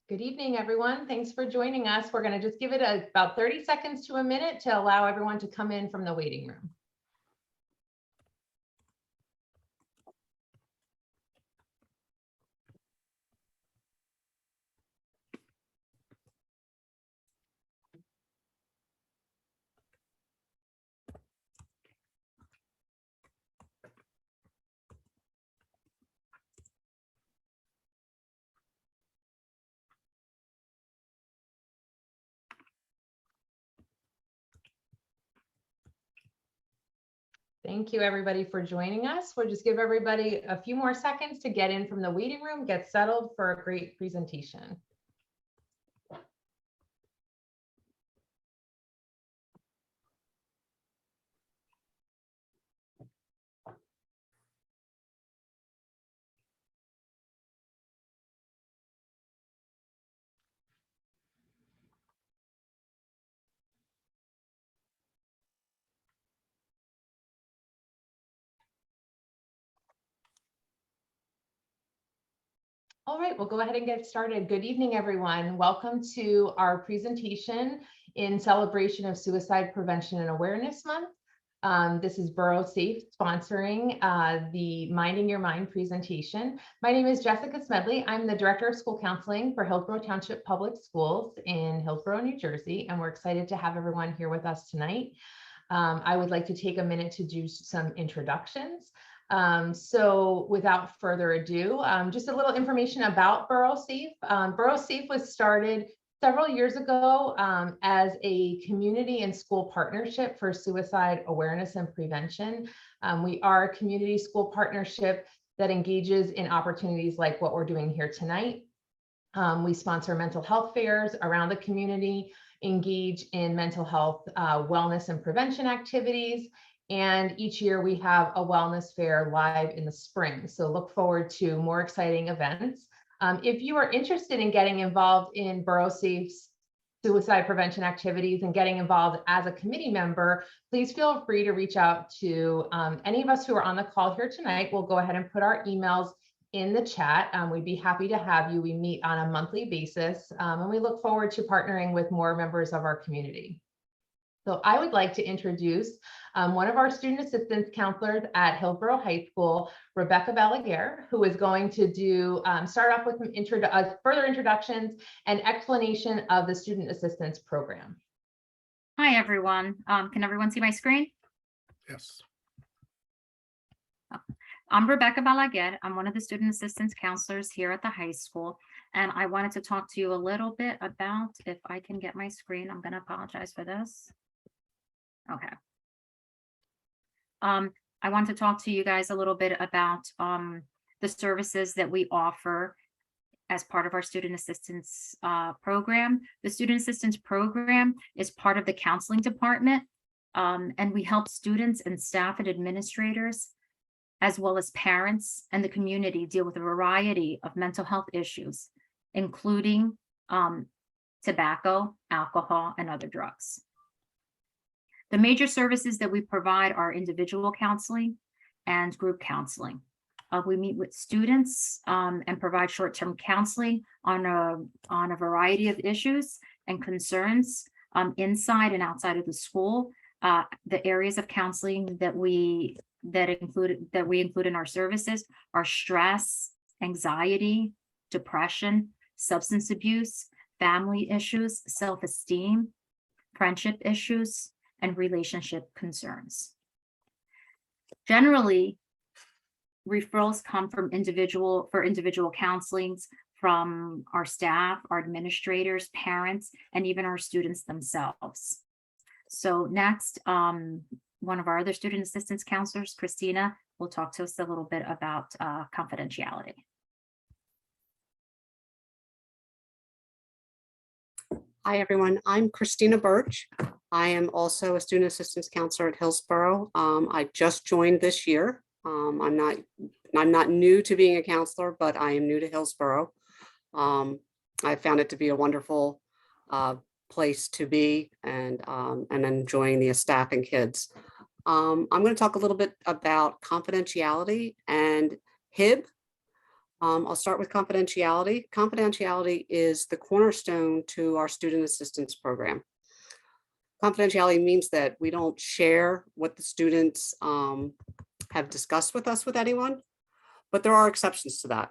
Good evening, everyone. Thanks for joining us. We're going to just give it about 30 seconds to a minute to allow everyone to come in from the waiting room. Thank you, everybody, for joining us. We'll just give everybody a few more seconds to get in from the waiting room, get settled for a great presentation. All right, we'll go ahead and get started. Good evening, everyone. Welcome to our presentation in celebration of Suicide Prevention and Awareness Month. This is Borough Safe sponsoring the Minding Your Mind presentation. My name is Jessica Smedley. I'm the Director of School Counseling for Hillsborough Township Public Schools in Hillsborough, New Jersey, and we're excited to have everyone here with us tonight. I would like to take a minute to do some introductions. So without further ado, just a little information about Borough Safe. Borough Safe was started several years ago as a community and school partnership for suicide awareness and prevention. We are a community school partnership that engages in opportunities like what we're doing here tonight. We sponsor mental health fairs around the community, engage in mental health wellness and prevention activities. And each year we have a wellness fair live in the spring. So look forward to more exciting events. If you are interested in getting involved in Borough Safe's suicide prevention activities and getting involved as a committee member, please feel free to reach out to any of us who are on the call here tonight. We'll go ahead and put our emails in the chat. We'd be happy to have you. We meet on a monthly basis, and we look forward to partnering with more members of our community. So I would like to introduce one of our student assistance counselors at Hillsborough High School, Rebecca Balaguer, who is going to do start off with some further introductions and explanation of the student assistance program. Hi, everyone. Can everyone see my screen? Yes. I'm Rebecca Balaguer. I'm one of the student assistance counselors here at the high school, and I wanted to talk to you a little bit about, if I can get my screen, I'm going to apologize for this. Okay. I want to talk to you guys a little bit about the services that we offer as part of our student assistance program. The student assistance program is part of the counseling department, and we help students and staff and administrators, as well as parents and the community, deal with a variety of mental health issues, including tobacco, alcohol, and other drugs. The major services that we provide are individual counseling and group counseling. We meet with students and provide short-term counseling on a variety of issues and concerns inside and outside of the school. The areas of counseling that we include in our services are stress, anxiety, depression, substance abuse, family issues, self-esteem, friendship issues, and relationship concerns. Generally, referrals come from individual counselings from our staff, our administrators, parents, and even our students themselves. So next, one of our other student assistance counselors, Christina, will talk to us a little bit about confidentiality. Hi, everyone. I'm Christina Birch. I am also a student assistance counselor at Hillsborough. I just joined this year. I'm not new to being a counselor, but I am new to Hillsborough. I found it to be a wonderful place to be, and enjoying the staff and kids. I'm going to talk a little bit about confidentiality and HIB. I'll start with confidentiality. Confidentiality is the cornerstone to our student assistance program. Confidentiality means that we don't share what the students have discussed with us with anyone, but there are exceptions to that.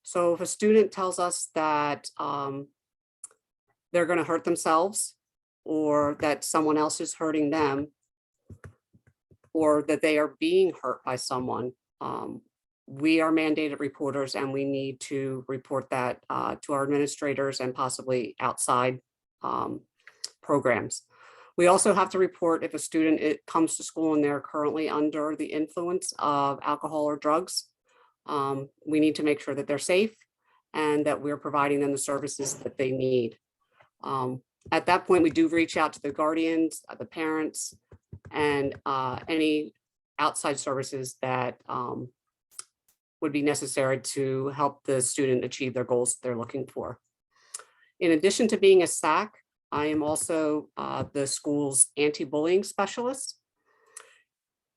So if a student tells us that they're going to hurt themselves, or that someone else is hurting them, or that they are being hurt by someone, we are mandated reporters, and we need to report that to our administrators and possibly outside programs. We also have to report if a student comes to school and they're currently under the influence of alcohol or drugs. We need to make sure that they're safe and that we're providing them the services that they need. At that point, we do reach out to the guardians, the parents, and any outside services that would be necessary to help the student achieve their goals they're looking for. In addition to being a SAC, I am also the school's anti-bullying specialist.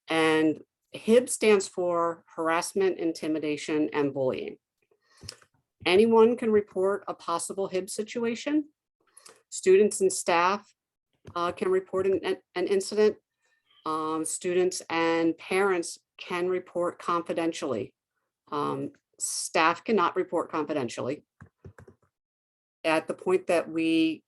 And HIB stands for harassment, intimidation, and bullying. Anyone can report a possible HIB situation. Students and staff can report an incident. Students and parents can report confidentially. Staff cannot report confidentially. At the point that we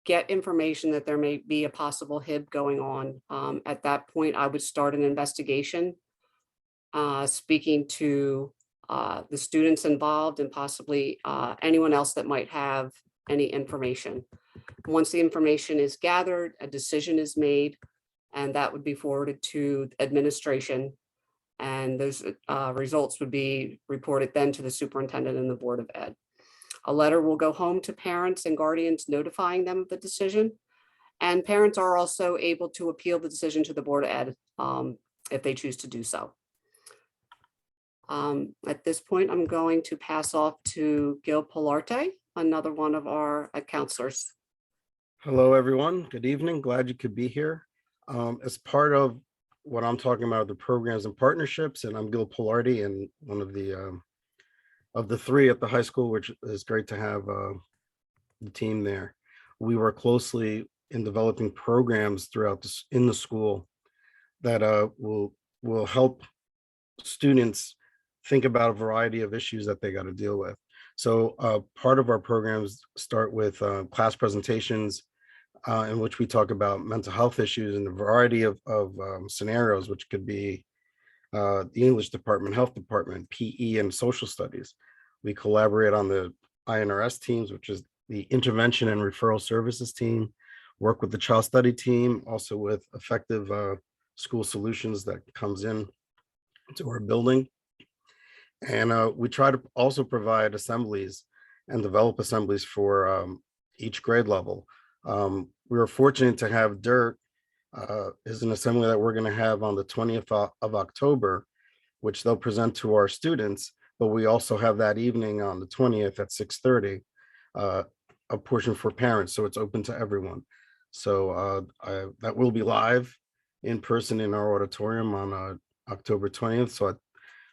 get information that there may be a possible HIB going on, at that point, I would start an investigation, speaking to the students involved and possibly anyone else that might have any information. Once the information is gathered, a decision is made, and that would be forwarded to administration. And those results would be reported then to the superintendent and the Board of Ed. A letter will go home to parents and guardians notifying them of the decision. And parents are also able to appeal the decision to the Board of Ed if they choose to do so. At this point, I'm going to pass off to Gil Pilarte, another one of our counselors. Hello, everyone. Good evening. Glad you could be here. As part of what I'm talking about, the programs and partnerships, and I'm Gil Pilarte, and one of the three at the high school, which is great to have the team there. We work closely in developing programs throughout in the school that will help students think about a variety of issues that they got to deal with. So part of our programs start with class presentations in which we talk about mental health issues in a variety of scenarios, which could be the English department, health department, PE, and social studies. We collaborate on the INRS teams, which is the intervention and referral services team, work with the child study team, also with effective school solutions that comes in to our building. And we try to also provide assemblies and develop assemblies for each grade level. We were fortunate to have DIRT is an assembly that we're going to have on the 20th of October, which they'll present to our students. But we also have that evening on the 20th at 6:30, a portion for parents. So it's open to everyone. So that will be live in person in our auditorium on October 20th. So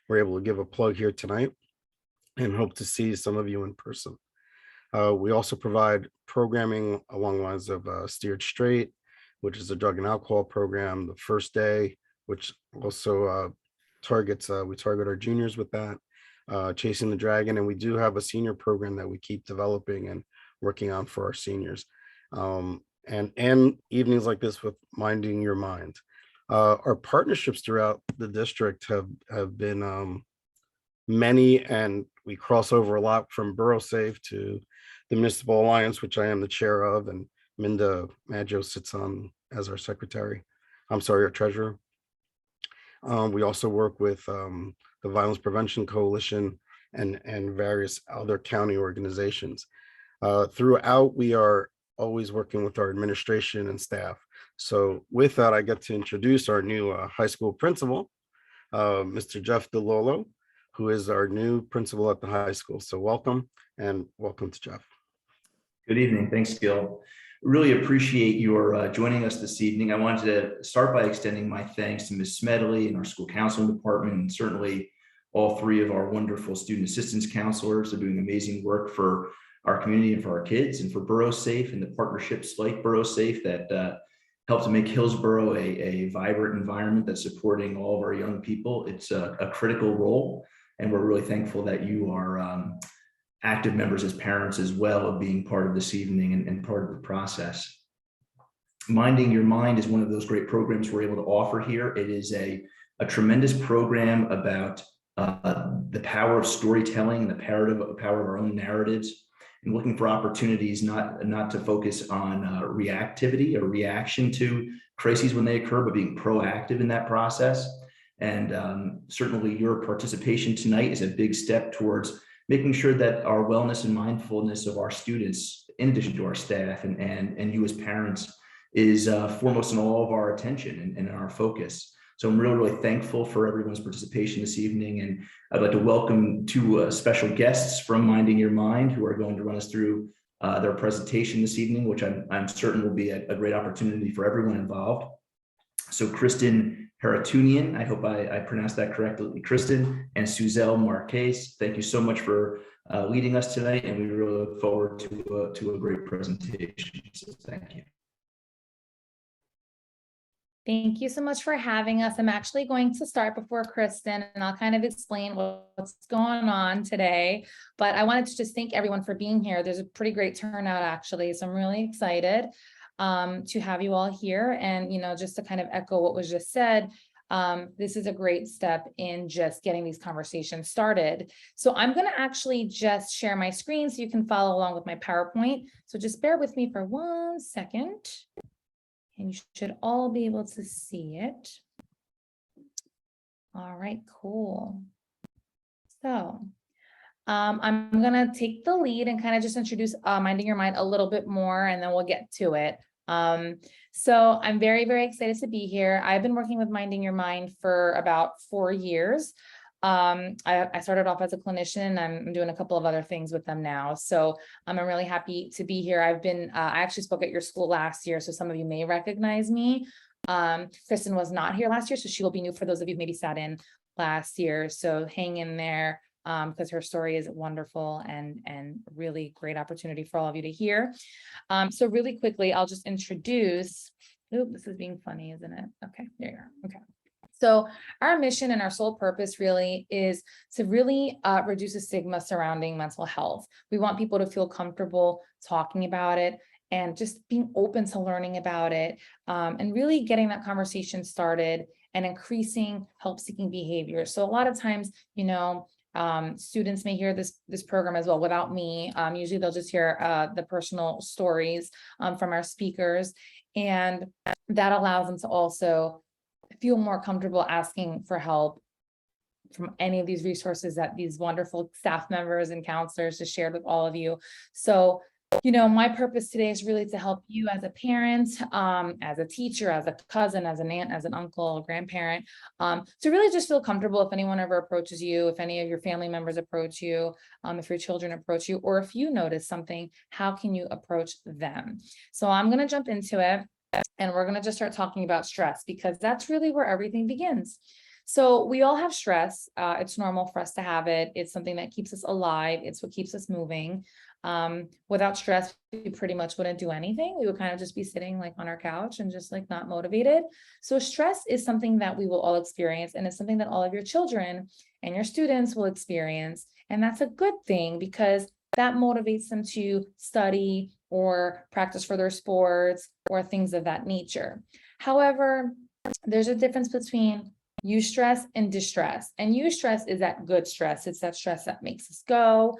we're able to give a plug here tonight and hope to see some of you in person. We also provide programming along the lines of Steered Straight, which is a drug and alcohol program, the first day, which also targets, we target our juniors with that, Chasing the Dragon. And we do have a senior program that we keep developing and working on for our seniors. And evenings like this with Minding Your Mind. Our partnerships throughout the district have been many, and we cross over a lot, from Borough Safe to the Municipal Alliance, which I am the chair of, and Minda Maggio sits on as our secretary. I'm sorry, our treasurer. We also work with the Violence Prevention Coalition and various other county organizations. Throughout, we are always working with our administration and staff. So with that, I get to introduce our new high school principal, Mr. Jeff DeLolo, who is our new principal at the high school. So welcome, and welcome to Jeff. Good evening. Thanks, Gil. Really appreciate your joining us this evening. I wanted to start by extending my thanks to Ms. Smedley and our school counseling department, and certainly all three of our wonderful student assistance counselors are doing amazing work for our community and for our kids, and for Borough Safe and the partnerships like Borough Safe that help to make Hillsborough a vibrant environment that's supporting all of our young people. It's a critical role, and we're really thankful that you are active members as parents as well of being part of this evening and part of the process. Minding Your Mind is one of those great programs we're able to offer here. It is a tremendous program about the power of storytelling, the power of our own narratives, and looking for opportunities not to focus on reactivity or reaction to crises when they occur, but being proactive in that process. And certainly your participation tonight is a big step towards making sure that our wellness and mindfulness of our students, in addition to our staff and you as parents, is foremost in all of our attention and our focus. So I'm really, really thankful for everyone's participation this evening. And I'd like to welcome two special guests from Minding Your Mind who are going to run us through their presentation this evening, which I'm certain will be a great opportunity for everyone involved. So Kristen Haratunian, I hope I pronounced that correctly, Kristen, and Suzelle Marquez, thank you so much for leading us tonight, and we really look forward to a great presentation. So thank you. Thank you so much for having us. I'm actually going to start before Kristen, and I'll kind of explain what's going on today. But I wanted to just thank everyone for being here. There's a pretty great turnout, actually, so I'm really excited to have you all here. And, just to kind of echo what was just said, this is a great step in just getting these conversations started. So I'm going to actually just share my screen so you can follow along with my PowerPoint. So just bear with me for 1 second. And you should all be able to see it. All right, cool. So I'm gonna take the lead and kind of just introduce Minding Your Mind a little bit more, and then we'll get to it. So I'm very, very excited to be here. I've been working with Minding Your Mind for about 4 years. I started off as a clinician, and I'm doing a couple of other things with them now. So I'm really happy to be here. I actually spoke at your school last year, so some of you may recognize me. Kristen was not here last year, so she will be new for those of you who maybe sat in last year. So hang in there, because her story is wonderful and really great opportunity for all of you to hear. So really quickly, I'll just introduce, this is being funny, isn't it? Okay, there you are. Okay. So our mission and our sole purpose really is to really reduce the stigma surrounding mental health. We want people to feel comfortable talking about it and just being open to learning about it, and really getting that conversation started and increasing help-seeking behavior. So a lot of times, students may hear this program as well without me. Usually they'll just hear the personal stories from our speakers, and that allows them to also feel more comfortable asking for help from any of these resources that these wonderful staff members and counselors just shared with all of you. So, my purpose today is really to help you as a parent, as a teacher, as a cousin, as an aunt, as an uncle, a grandparent, to really just feel comfortable if anyone ever approaches you, if any of your family members approach you, if your children approach you, or if you notice something, how can you approach them? So I'm going to jump into it. And we're going to just start talking about stress, because that's really where everything begins. So we all have stress. It's normal for us to have it. It's something that keeps us alive. It's what keeps us moving. Without stress, we pretty much wouldn't do anything. We would kind of just be sitting like on our couch and just like not motivated. So stress is something that we will all experience, and it's something that all of your children and your students will experience. And that's a good thing, because that motivates them to study or practice for their sports or things of that nature. However, there's a difference between eustress and distress. And eustress is that good stress. It's that stress that makes us go.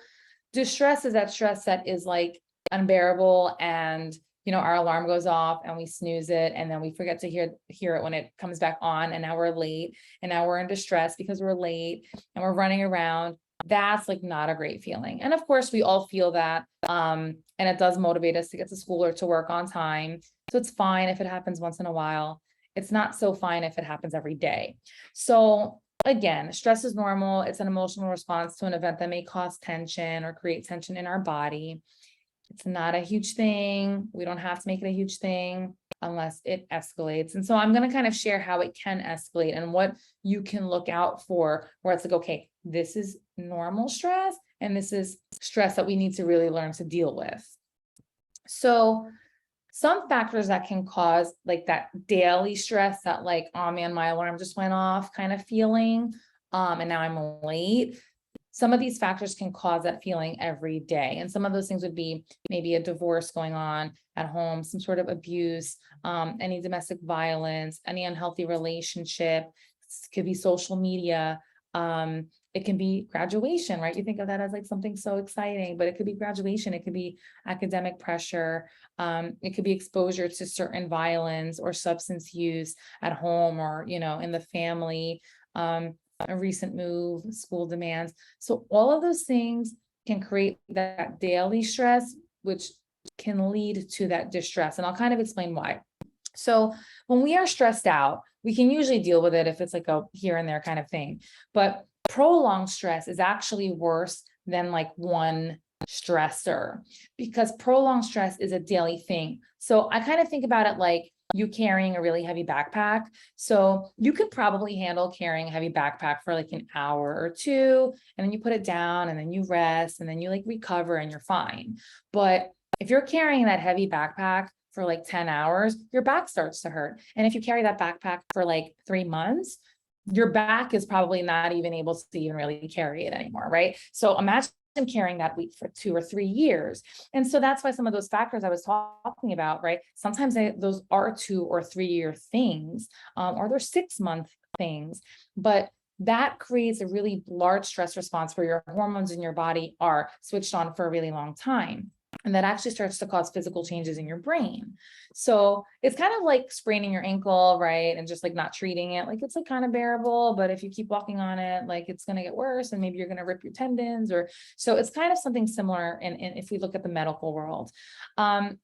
Distress is that stress that is like unbearable, and our alarm goes off and we snooze it, and then we forget to hear it when it comes back on, and now we're late, and now we're in distress because we're late and we're running around. That's like not a great feeling. And of course, we all feel that. And it does motivate us to get to school or to work on time. So it's fine if it happens once in a while. It's not so fine if it happens every day. So again, stress is normal. It's an emotional response to an event that may cause tension or create tension in our body. It's not a huge thing. We don't have to make it a huge thing. unless it escalates. And so I'm going to kind of share how it can escalate and what you can look out for, where it's like, okay, this is normal stress, and this is stress that we need to really learn to deal with. So some factors that can cause like that daily stress, that like, oh man, my alarm just went off kind of feeling, and now I'm late. Some of these factors can cause that feeling every day. And some of those things would be maybe a divorce going on at home, some sort of abuse, any domestic violence, any unhealthy relationship. It could be social media. It can be graduation, right? You think of that as like something so exciting, but it could be graduation. It could be academic pressure. It could be exposure to certain violence or substance use at home or, in the family. A recent move, school demands. So all of those things can create that daily stress, which can lead to that distress. And I'll kind of explain why. So when we are stressed out, we can usually deal with it if it's like a here and there kind of thing. But prolonged stress is actually worse than like one stressor, because prolonged stress is a daily thing. So I kind of think about it like you carrying a really heavy backpack. So you could probably handle carrying a heavy backpack for like an hour or two, and then you put it down and then you rest and then you like recover and you're fine. But if you're carrying that heavy backpack for like 10 hours, your back starts to hurt. And if you carry that backpack for like 3 months, your back is probably not even able to even really carry it anymore, right? So imagine carrying that weight for 2 or 3 years. And so that's why some of those factors I was talking about, right? Sometimes those are 2 or 3 year things, or they're 6-month things, but that creates a really large stress response where your hormones in your body are switched on for a really long time. And that actually starts to cause physical changes in your brain. So it's kind of like spraining your ankle, right? And just like not treating it, like it's like kind of bearable, but if you keep walking on it, like it's going to get worse and maybe you're going to rip your tendons or, so it's kind of something similar. And if we look at the medical world,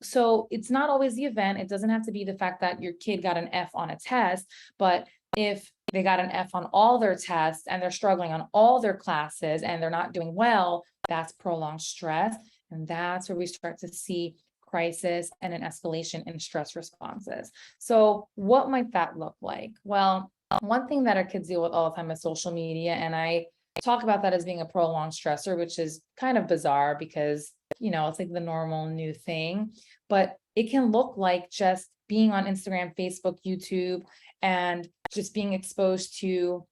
so it's not always the event. It doesn't have to be the fact that your kid got an F on a test, but if they got an F on all their tests and they're struggling on all their classes and they're not doing well, that's prolonged stress. And that's where we start to see crisis and an escalation in stress responses. So what might that look like? Well, one thing that our kids deal with all the time is social media. And I talk about that as being a prolonged stressor, which is kind of bizarre because, it's like the normal new thing, but it can look like just being on Instagram, Facebook, YouTube, and just being exposed to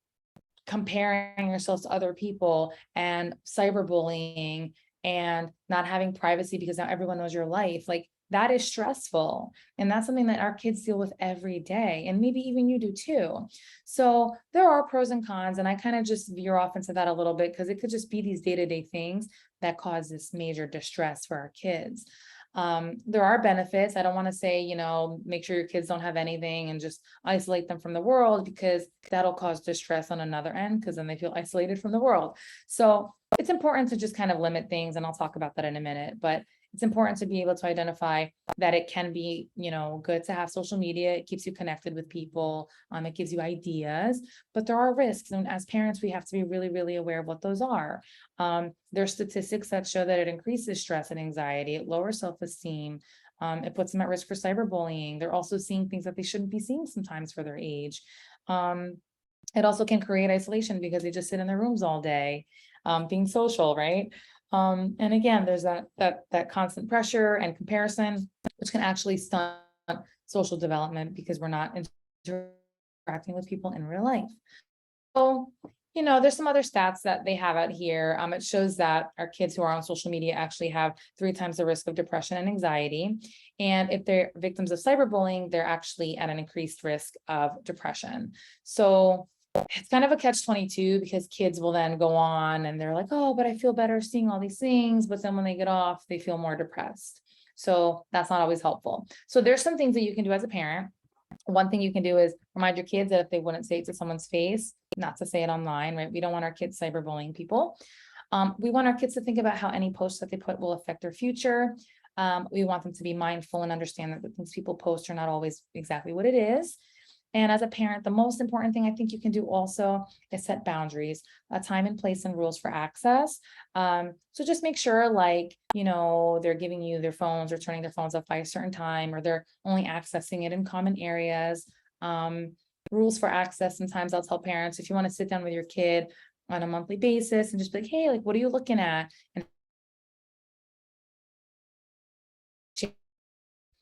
comparing yourselves to other people and cyberbullying and not having privacy because now everyone knows your life. Like that is stressful. And that's something that our kids deal with every day. And maybe even you do too. So there are pros and cons. And I kind of just veer off into that a little bit because it could just be these day-to-day things that cause this major distress for our kids. There are benefits. I don't want to say, make sure your kids don't have anything and just isolate them from the world, because that'll cause distress on another end, because then they feel isolated from the world. So it's important to just kind of limit things. And I'll talk about that in a minute, but it's important to be able to identify that it can be, good to have social media. It keeps you connected with people. It gives you ideas, but there are risks. And as parents, we have to be really, really aware of what those are. There are statistics that show that it increases stress and anxiety. It lowers self-esteem. It puts them at risk for cyberbullying. They're also seeing things that they shouldn't be seeing sometimes for their age. It also can create isolation because they just sit in their rooms all day, being social, right? And again, there's that constant pressure and comparison, which can actually stunt social development because we're not interacting with people in real life. So, there's some other stats that they have out here. It shows that our kids who are on social media actually have 3 times the risk of depression and anxiety. And if they're victims of cyberbullying, they're actually at an increased risk of depression. So it's kind of a catch-22 because kids will then go on and they're like, oh, but I feel better seeing all these things. But then when they get off, they feel more depressed. So that's not always helpful. So there's some things that you can do as a parent. One thing you can do is remind your kids that if they wouldn't say it to someone's face, not to say it online, right? We don't want our kids cyberbullying people. We want our kids to think about how any posts that they put will affect their future. We want them to be mindful and understand that the things people post are not always exactly what it is. And as a parent, the most important thing I think you can do also is set boundaries, a time and place and rules for access. So just make sure, like, they're giving you their phones or turning their phones off by a certain time, or they're only accessing it in common areas. Rules for access. Sometimes I'll tell parents, if you want to sit down with your kid on a monthly basis and just be like, hey, like, what are you looking at? And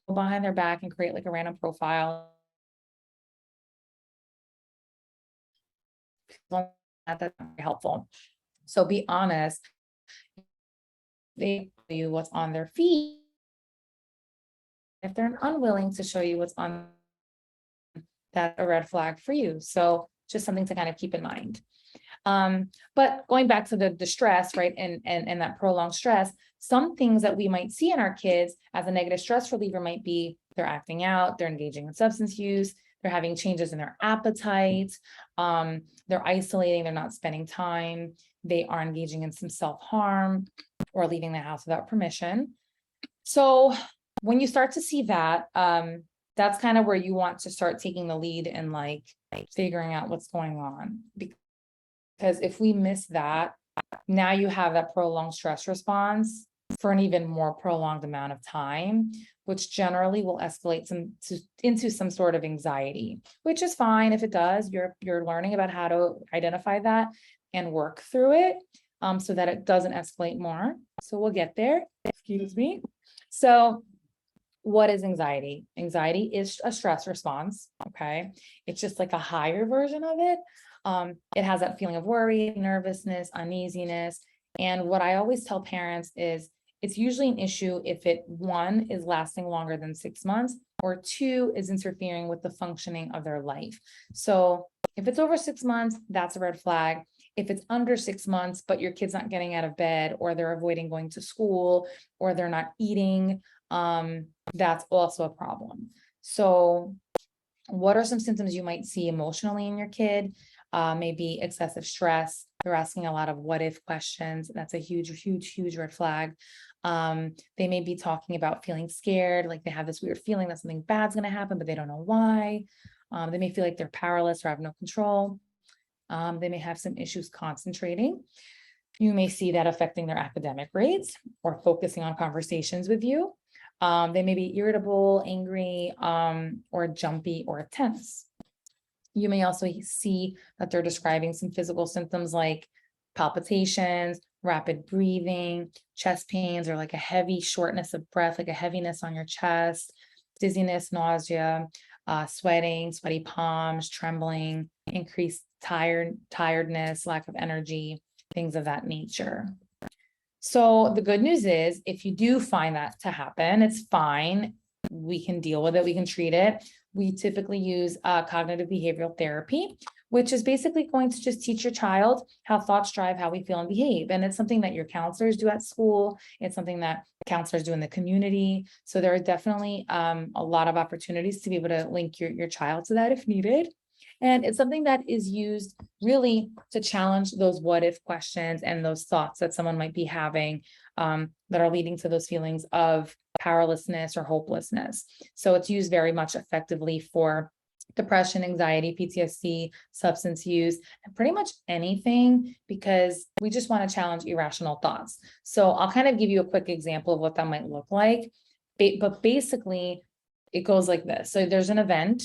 go behind their back and create like a random profile. That's very helpful. So be honest. They tell you what's on their feed. If they're unwilling to show you what's on, that's a red flag for you. So just something to kind of keep in mind. But going back to the stress, right, and that prolonged stress, some things that we might see in our kids as a negative stress reliever might be they're acting out, they're engaging in substance use, they're having changes in their appetite, they're isolating, they're not spending time, they are engaging in some self-harm or leaving the house without permission. So when you start to see that, that's kind of where you want to start taking the lead and like figuring out what's going on. Because if we miss that, now you have that prolonged stress response for an even more prolonged amount of time, which generally will escalate into some sort of anxiety, which is fine if it does. You're learning about how to identify that and work through it so that it doesn't escalate more. So we'll get there. Excuse me. So what is anxiety? Anxiety is a stress response. Okay. It's just like a higher version of it. It has that feeling of worry, nervousness, uneasiness. And what I always tell parents is it's usually an issue if it, one, is lasting longer than 6 months, or two, is interfering with the functioning of their life. So if it's over 6 months, that's a red flag. If it's under 6 months, but your kid's not getting out of bed, or they're avoiding going to school, or they're not eating, that's also a problem. So what are some symptoms you might see emotionally in your kid? Maybe excessive stress. They're asking a lot of what if questions. That's a huge red flag. They may be talking about feeling scared, like they have this weird feeling that something bad's going to happen, but they don't know why. They may feel like they're powerless or have no control. They may have some issues concentrating. You may see that affecting their academic grades or focusing on conversations with you. They may be irritable, angry, or jumpy or tense. You may also see that they're describing some physical symptoms like palpitations, rapid breathing, chest pains, or like a heavy shortness of breath, like a heaviness on your chest, dizziness, nausea, sweating, sweaty palms, trembling, increased tiredness, lack of energy, things of that nature. So the good news is, if you do find that to happen, it's fine. We can deal with it. We can treat it. We typically use cognitive behavioral therapy, which is basically going to just teach your child how thoughts drive how we feel and behave. And it's something that your counselors do at school. It's something that counselors do in the community. So there are definitely a lot of opportunities to be able to link your child to that if needed. And it's something that is used really to challenge those what if questions and those thoughts that someone might be having that are leading to those feelings of powerlessness or hopelessness. So it's used very much effectively for depression, anxiety, PTSD, substance use, and pretty much anything, because we just want to challenge irrational thoughts. So I'll kind of give you a quick example of what that might look like. But basically, it goes like this. So there's an event.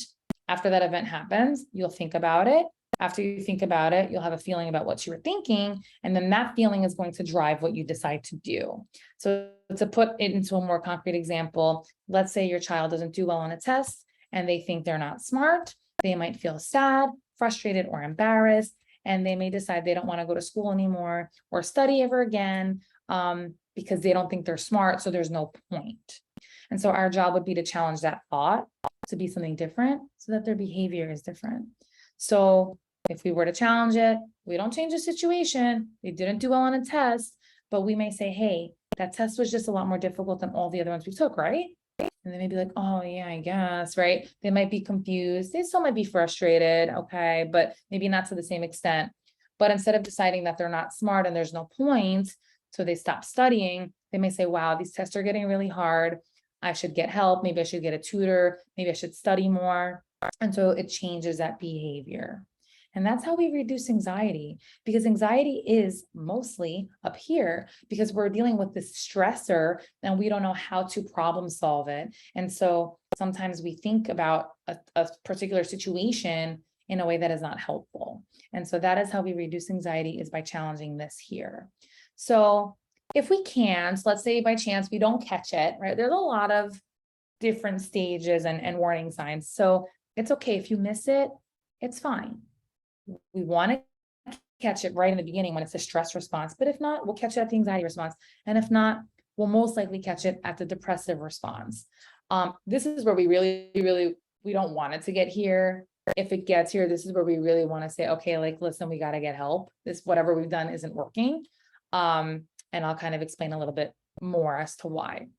After that event happens, you'll think about it. After you think about it, you'll have a feeling about what you were thinking, and then that feeling is going to drive what you decide to do. So to put it into a more concrete example, let's say your child doesn't do well on a test and they think they're not smart. They might feel sad, frustrated, or embarrassed, and they may decide they don't want to go to school anymore or study ever again because they don't think they're smart, so there's no point. And so our job would be to challenge that thought to be something different so that their behavior is different. So if we were to challenge it, we don't change the situation. They didn't do well on a test, but we may say, hey, that test was just a lot more difficult than all the other ones we took, right? And they may be like, oh yeah, I guess, right? They might be confused. They still might be frustrated, okay, but maybe not to the same extent. But instead of deciding that they're not smart and there's no point, so they stop studying, they may say, wow, these tests are getting really hard. I should get help. Maybe I should get a tutor. Maybe I should study more. And so it changes that behavior. And that's how we reduce anxiety, because anxiety is mostly up here because we're dealing with this stressor and we don't know how to problem solve it. And so sometimes we think about a particular situation in a way that is not helpful. And so that is how we reduce anxiety, is by challenging this here. So if we can, so let's say by chance we don't catch it, right? There's a lot of different stages and warning signs. So it's okay if you miss it, it's fine. We want to catch it right in the beginning when it's a stress response, but if not, we'll catch it at the anxiety response. And if not, we'll most likely catch it at the depressive response. This is where we really, we don't want it to get here. If it gets here, this is where we really want to say, okay, like, listen, we got to get help. This, whatever we've done isn't working. And I'll kind of explain a little bit more as to why.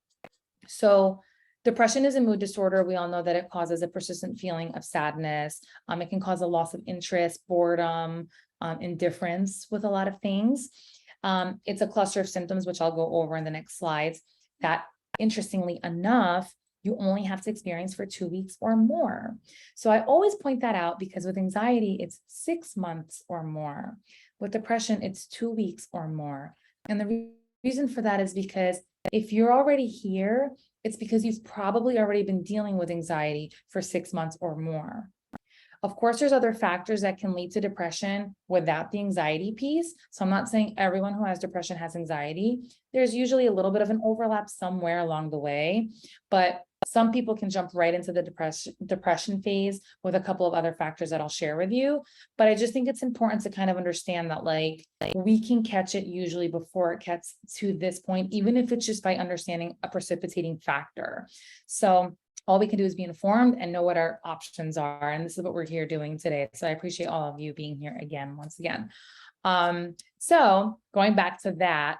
So depression is a mood disorder. We all know that it causes a persistent feeling of sadness. It can cause a loss of interest, boredom, indifference with a lot of things. It's a cluster of symptoms, which I'll go over in the next slides, that interestingly enough, you only have to experience for 2 weeks or more. So I always point that out because with anxiety, it's 6 months or more. With depression, it's 2 weeks or more. And the reason for that is because if you're already here, it's because you've probably already been dealing with anxiety for 6 months or more. Of course, there's other factors that can lead to depression without the anxiety piece. So I'm not saying everyone who has depression has anxiety. There's usually a little bit of an overlap somewhere along the way, but some people can jump right into the depression phase with a couple of other factors that I'll share with you. But I just think it's important to kind of understand that, like, we can catch it usually before it gets to this point, even if it's just by understanding a precipitating factor. So all we can do is be informed and know what our options are. And this is what we're here doing today. So I appreciate all of you being here again, once again. So going back to that,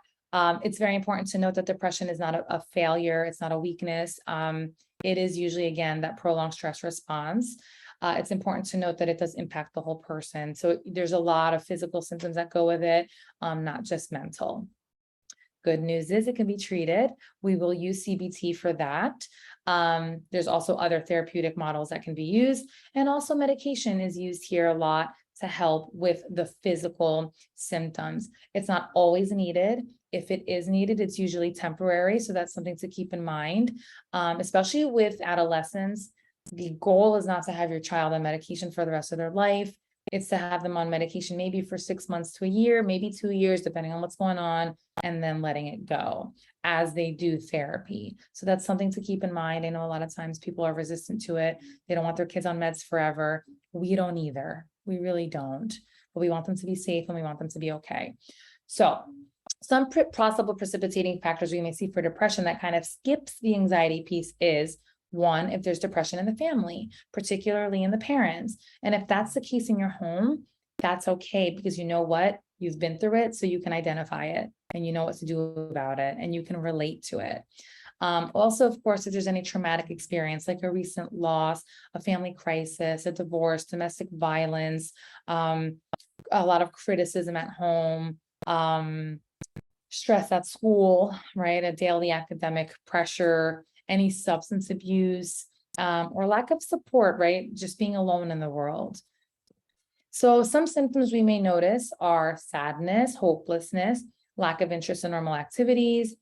it's very important to note that depression is not a failure. It's not a weakness. It is usually, again, that prolonged stress response. It's important to note that it does impact the whole person. So there's a lot of physical symptoms that go with it, not just mental. Good news is it can be treated. We will use CBT for that. There's also other therapeutic models that can be used. And also medication is used here a lot to help with the physical symptoms. It's not always needed. If it is needed, it's usually temporary. So that's something to keep in mind, especially with adolescents. The goal is not to have your child on medication for the rest of their life. It's to have them on medication maybe for 6 months to a year, maybe 2 years, depending on what's going on, and then letting it go as they do therapy. So that's something to keep in mind. I know a lot of times people are resistant to it. They don't want their kids on meds forever. We don't either. We really don't. But we want them to be safe and we want them to be okay. So some possible precipitating factors we may see for depression that kind of skips the anxiety piece is, one, if there's depression in the family, particularly in the parents. And if that's the case in your home, that's okay, because you know what? You've been through it, so you can identify it and you know what to do about it and you can relate to it. Also, of course, if there's any traumatic experience, like a recent loss, a family crisis, a divorce, domestic violence, a lot of criticism at home, stress at school, right? A daily academic pressure, any substance abuse, or lack of support, right? Just being alone in the world. So some symptoms we may notice are sadness, hopelessness, lack of interest in normal activities,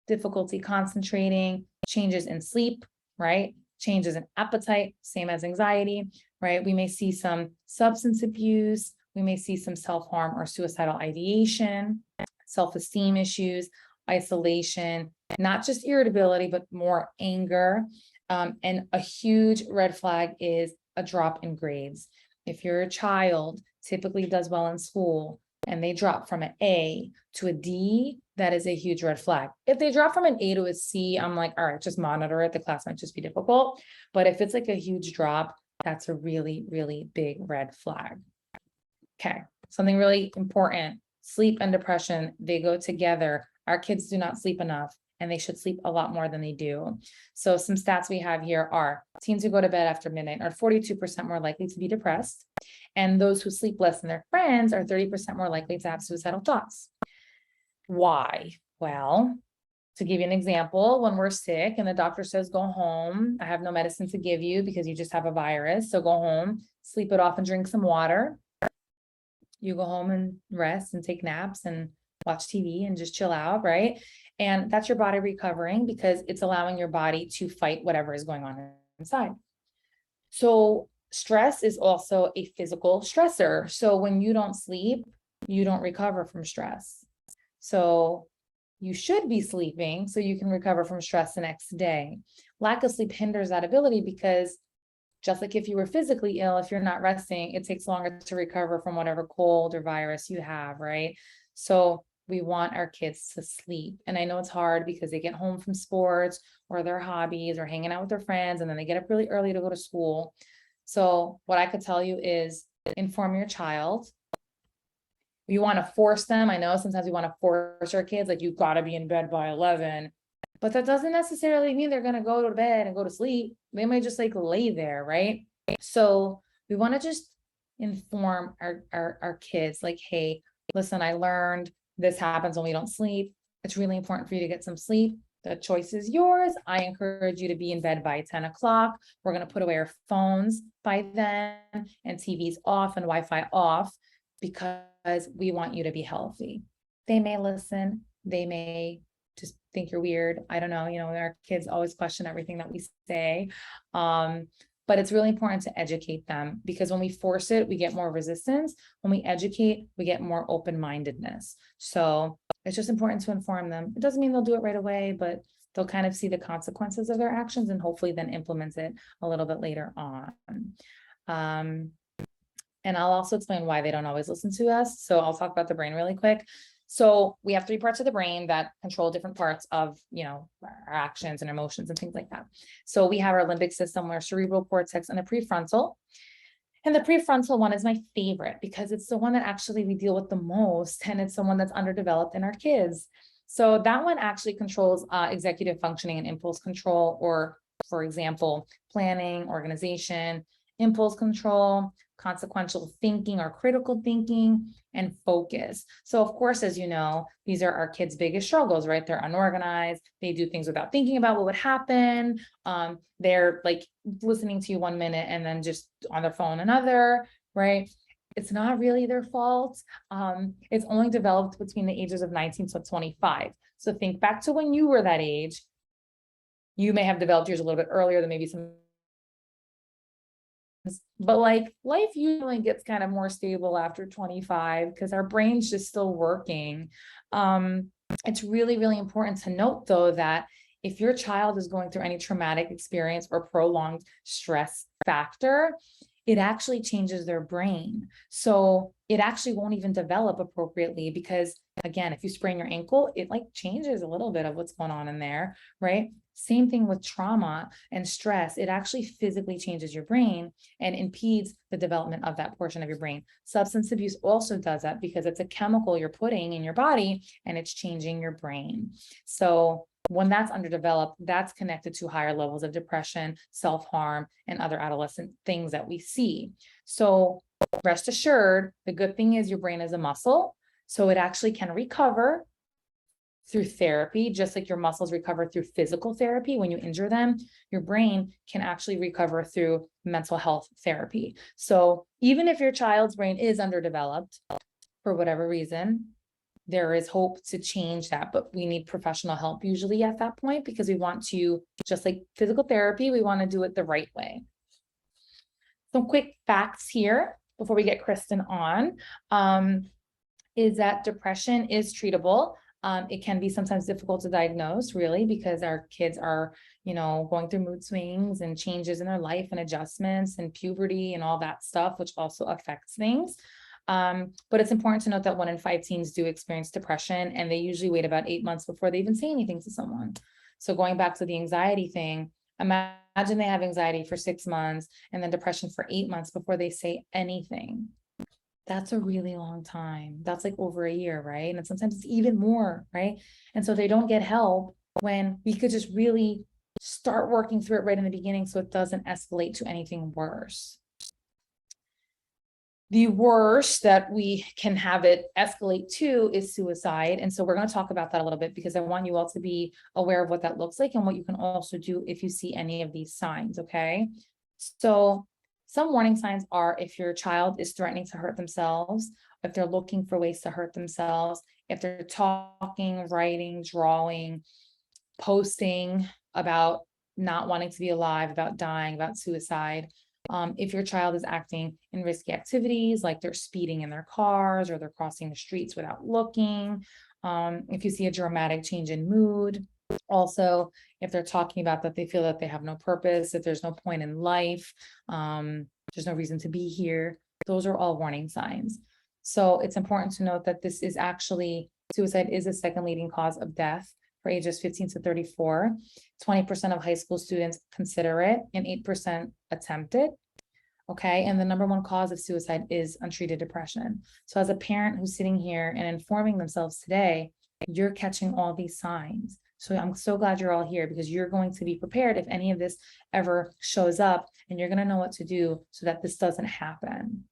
difficulty concentrating, changes in sleep, right? Changes in appetite, same as anxiety, right? We may see some substance abuse. We may see some self-harm or suicidal ideation, self-esteem issues, isolation, not just irritability, but more anger. And a huge red flag is a drop in grades. If your child typically does well in school and they drop from an A to a D, that is a huge red flag. If they drop from an A to a C, I'm like, all right, just monitor it. The class might just be difficult. But if it's like a huge drop, that's a really, really big red flag. Okay, something really important. Sleep and depression, they go together. Our kids do not sleep enough, and they should sleep a lot more than they do. So some stats we have here are teens who go to bed after midnight are 42% more likely to be depressed. And those who sleep less than their friends are 30% more likely to have suicidal thoughts. Why? Well, To give you an example, when we're sick and the doctor says, go home, I have no medicine to give you because you just have a virus. So go home, sleep it off and drink some water. You go home and rest and take naps and watch TV and just chill out, right? And that's your body recovering because it's allowing your body to fight whatever is going on inside. So stress is also a physical stressor. So when you don't sleep, you don't recover from stress. So you should be sleeping so you can recover from stress the next day. Lack of sleep hinders that ability because just like if you were physically ill, if you're not resting, it takes longer to recover from whatever cold or virus you have, right? So we want our kids to sleep. And I know it's hard because they get home from sports or their hobbies or hanging out with their friends, and then they get up really early to go to school. So what I could tell you is inform your child. You want to force them. I know sometimes we want to force our kids, like you've got to be in bed by 11, but that doesn't necessarily mean they're going to go to bed and go to sleep. They might just like lay there, right? So we want to just inform our kids like, hey, listen, I learned this happens when we don't sleep. It's really important for you to get some sleep. The choice is yours. I encourage you to be in bed by 10 o'clock. We're going to put away our phones by then and TVs off and Wi-Fi off because we want you to be healthy. They may listen. They may just think you're weird. I don't know. Our kids always question everything that we say. But it's really important to educate them because when we force it, we get more resistance. When we educate, we get more open-mindedness. So it's just important to inform them. It doesn't mean they'll do it right away, but they'll kind of see the consequences of their actions and hopefully then implement it a little bit later on. And I'll also explain why they don't always listen to us. So I'll talk about the brain really quick. So we have 3 parts of the brain that control different parts of, our actions and emotions and things like that. So we have our limbic system, our cerebral cortex, and the prefrontal. And the prefrontal one is my favorite because it's the one that actually we deal with the most, and it's the one that's underdeveloped in our kids. So that one actually controls executive functioning and impulse control, or for example, planning, organization, impulse control, consequential thinking or critical thinking, and focus. So of course, as you know, these are our kids' biggest struggles, right? They're unorganized. They do things without thinking about what would happen. They're like listening to you 1 minute and then just on their phone another, right? It's not really their fault. It's only developed between the ages of 19 to 25. So think back to when you were that age. You may have developed yours a little bit earlier than maybe some, but like life usually gets kind of more stable after 25 because our brain's just still working. It's really, really important to note though that if your child is going through any traumatic experience or prolonged stress factor, it actually changes their brain. So it actually won't even develop appropriately because again, if you sprain your ankle, it like changes a little bit of what's going on in there, right? Same thing with trauma and stress. It actually physically changes your brain and impedes the development of that portion of your brain. Substance abuse also does that because it's a chemical you're putting in your body and it's changing your brain. So when that's underdeveloped, that's connected to higher levels of depression, self-harm, and other adolescent things that we see. So rest assured, the good thing is your brain is a muscle, so it actually can recover through therapy, just like your muscles recover through physical therapy. When you injure them, your brain can actually recover through mental health therapy. So even if your child's brain is underdeveloped for whatever reason, there is hope to change that, but we need professional help usually at that point because we want to, just like physical therapy, we want to do it the right way. Some quick facts here before we get Kristen on, is that depression is treatable. It can be sometimes difficult to diagnose really because our kids are, going through mood swings and changes in their life and adjustments and puberty and all that stuff, which also affects things. But it's important to note that 1 in 5 teens do experience depression and they usually wait about 8 months before they even say anything to someone. So going back to the anxiety thing, imagine they have anxiety for 6 months and then depression for 8 months before they say anything. That's a really long time. That's like over a year, right? And sometimes it's even more, right? And so they don't get help when we could just really start working through it right in the beginning so it doesn't escalate to anything worse. The worst that we can have it escalate to is suicide. And so we're going to talk about that a little bit because I want you all to be aware of what that looks like and what you can also do if you see any of these signs. Okay. So some warning signs are if your child is threatening to hurt themselves, if they're looking for ways to hurt themselves, if they're talking, writing, drawing, posting about not wanting to be alive, about dying, about suicide. If your child is acting in risky activities, like they're speeding in their cars or they're crossing the streets without looking, if you see a dramatic change in mood, also, if they're talking about that they feel that they have no purpose, that there's no point in life, there's no reason to be here, those are all warning signs. So it's important to note that this is actually, suicide is the second leading cause of death for ages 15 to 34. 20% of high school students consider it and 8% attempt it. Okay, and the number one cause of suicide is untreated depression. So as a parent who's sitting here and informing themselves today, you're catching all these signs. So I'm so glad you're all here because you're going to be prepared if any of this ever shows up, and you're going to know what to do so that this doesn't happen.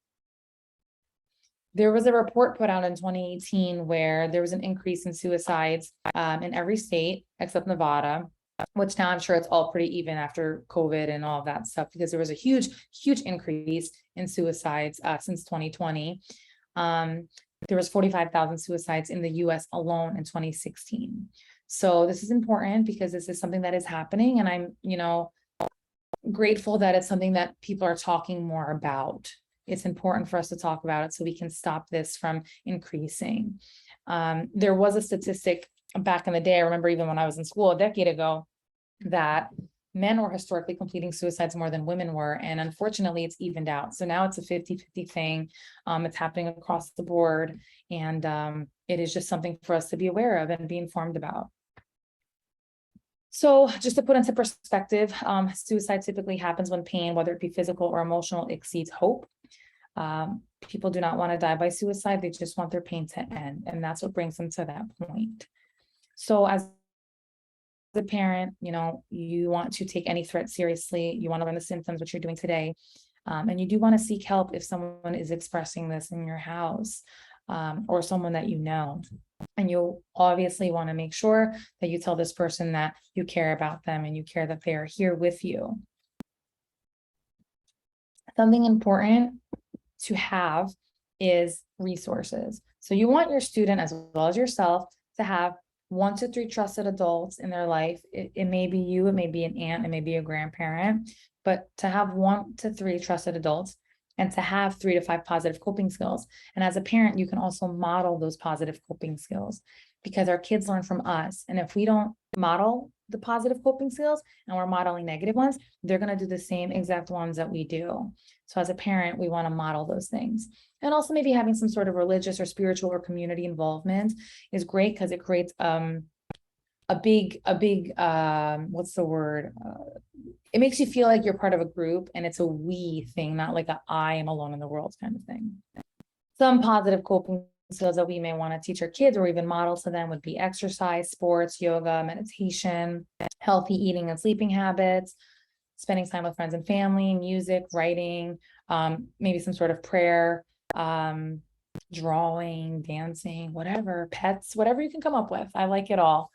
There was a report put out in 2018 where there was an increase in suicides in every state except Nevada, which now I'm sure it's all pretty even after COVID and all of that stuff, because there was a huge, huge increase in suicides since 2020. There was 45,000 suicides in the US alone in 2016. So this is important because this is something that is happening, and I'm, grateful that it's something that people are talking more about. It's important for us to talk about it so we can stop this from increasing. There was a statistic back in the day, I remember even when I was in school a decade ago, that men were historically completing suicides more than women were. And unfortunately, it's evened out. So now it's a 50-50 thing. It's happening across the board. And it is just something for us to be aware of and be informed about. So just to put into perspective, suicide typically happens when pain, whether it be physical or emotional, exceeds hope. People do not want to die by suicide. They just want their pain to end. And that's what brings them to that point. So as a parent, you want to take any threat seriously. You want to learn the symptoms, which you're doing today. And you do want to seek help if someone is expressing this in your house, or someone that you know. And you'll obviously want to make sure that you tell this person that you care about them and you care that they are here with you. Something important to have is resources. So you want your student as well as yourself to have 1 to 3 trusted adults in their life. It may be you, it may be an aunt, it may be a grandparent, but to have 1 to 3 trusted adults and to have 3 to 5 positive coping skills. And as a parent, you can also model those positive coping skills because our kids learn from us. And if we don't model the positive coping skills and we're modeling negative ones, they're going to do the same exact ones that we do. So as a parent, we want to model those things. And also maybe having some sort of religious or spiritual or community involvement is great because it creates a big what's the word? It makes you feel like you're part of a group, and it's a we thing, not like I am alone in the world kind of thing. Some positive coping skills that we may want to teach our kids or even model to them would be exercise, sports, yoga, meditation, healthy eating and sleeping habits, spending time with friends and family, music, writing, maybe some sort of prayer, drawing, dancing, whatever, pets, whatever you can come up with. I like it all.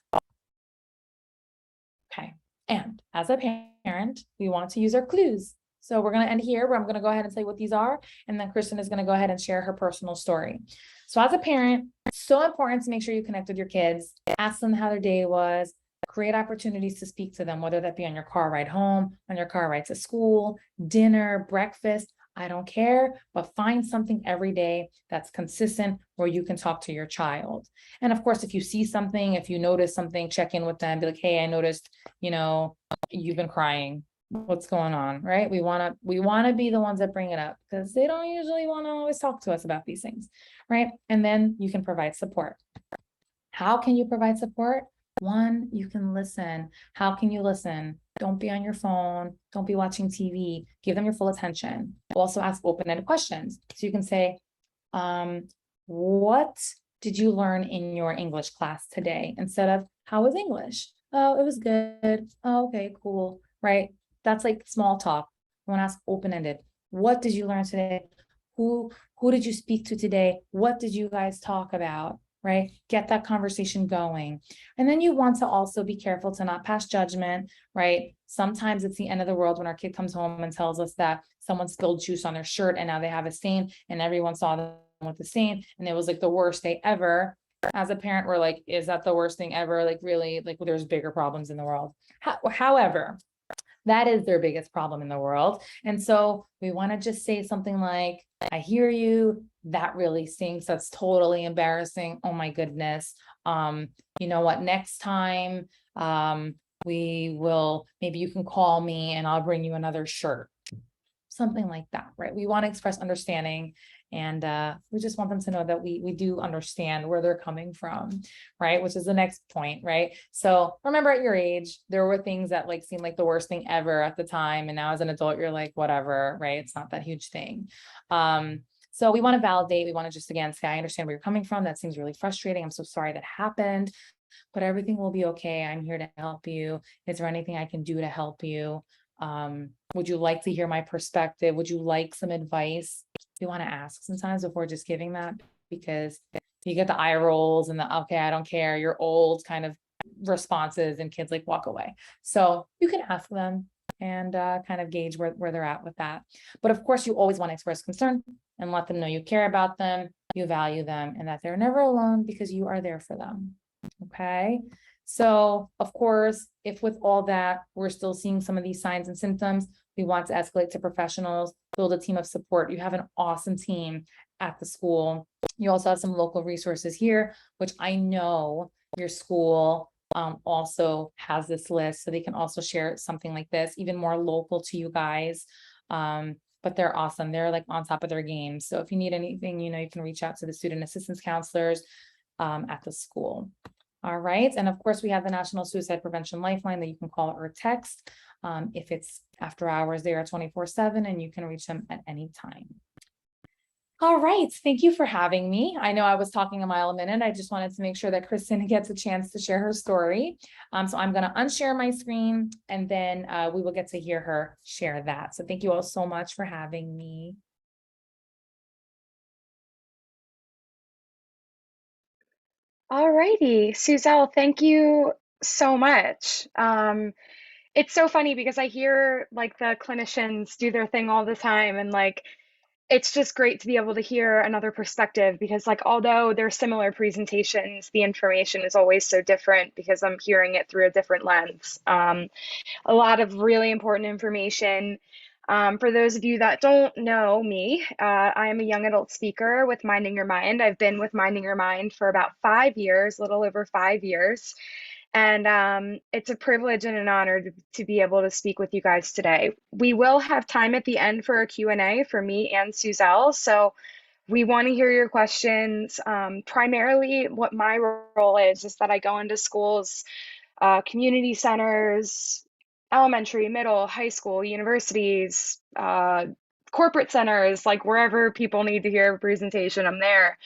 Okay. And as a parent, we want to use our clues. So we're going to end here where I'm going to go ahead and say what these are. And then Kristen is going to go ahead and share her personal story. So as a parent, it's so important to make sure you connect with your kids, ask them how their day was, create opportunities to speak to them, whether that be on your car ride home, on your car ride to school, dinner, breakfast, I don't care, but find something every day that's consistent where you can talk to your child. And of course, if you see something, if you notice something, check in with them, be like, hey, I noticed, you've been crying. What's going on, right? We want to be the ones that bring it up because they don't usually want to always talk to us about these things, right? And then you can provide support. How can you provide support? 1, you can listen. How can you listen? Don't be on your phone. Don't be watching TV. Give them your full attention. Also ask open-ended questions. So you can say, what did you learn in your English class today? Instead of, how was English? Oh, it was good. Oh, okay, cool. Right? That's like small talk. I want to ask open-ended. What did you learn today? Who did you speak to today? What did you guys talk about? Right? Get that conversation going. And then you want to also be careful to not pass judgment, right? Sometimes it's the end of the world when our kid comes home and tells us that someone spilled juice on their shirt and now they have a stain and everyone saw them with the stain and it was like the worst day ever. As a parent, we're like, is that the worst thing ever? Like, really, like, there's bigger problems in the world. However, that is their biggest problem in the world. And so we want to just say something like, I hear you. That really stinks. That's totally embarrassing. Oh my goodness. You know what? Next time, we will, maybe you can call me and I'll bring you another shirt. Something like that, right? We want to express understanding and we just want them to know that we do understand where they're coming from, right? Which is the next point, right? So remember at your age, there were things that like seemed like the worst thing ever at the time. And now as an adult, you're like, whatever, right? It's not that huge thing. So we want to validate, we want to just, again, say, I understand where you're coming from. That seems really frustrating. I'm so sorry that happened, but everything will be okay. I'm here to help you. Is there anything I can do to help you? Would you like to hear my perspective? Would you like some advice? You want to ask sometimes before just giving that, because you get the eye rolls and the, okay, I don't care, you're old kind of responses and kids like walk away. So you can ask them and kind of gauge where they're at with that. But of course, you always want to express concern and let them know you care about them, you value them, and that they're never alone because you are there for them. Okay. So of course, if with all that, we're still seeing some of these signs and symptoms, we want to escalate to professionals, build a team of support. You have an awesome team at the school. You also have some local resources here, which I know your school also has this list, so they can also share something like this, even more local to you guys. But they're awesome. They're like on top of their game. So if you need anything, you know, you can reach out to the student assistance counselors at the school. All right. And of course, we have the National Suicide Prevention Lifeline that you can call or text if it's after hours. They are 24/7 and you can reach them at any time. All right. Thank you for having me. I know I was talking a mile a minute. I just wanted to make sure that Kristen gets a chance to share her story. So I'm going to unshare my screen and then we will get to hear her share that. So thank you all so much for having me. All righty, Suzelle, thank you so much. It's so funny because I hear like the clinicians do their thing all the time, and like it's just great to be able to hear another perspective because like although they're similar presentations, the information is always so different because I'm hearing it through a different lens. A lot of really important information. For those of you that don't know me, I am a young adult speaker with Minding Your Mind. I've been with Minding Your Mind for about 5 years, a little over 5 years. And it's a privilege and an honor to be able to speak with you guys today. We will have time at the end for a Q&A for me and Suzelle. So we want to hear your questions. Primarily, what my role is that I go into schools, community centers, elementary, middle, high school, universities, corporate centers, like wherever people need to hear a presentation, I'm there.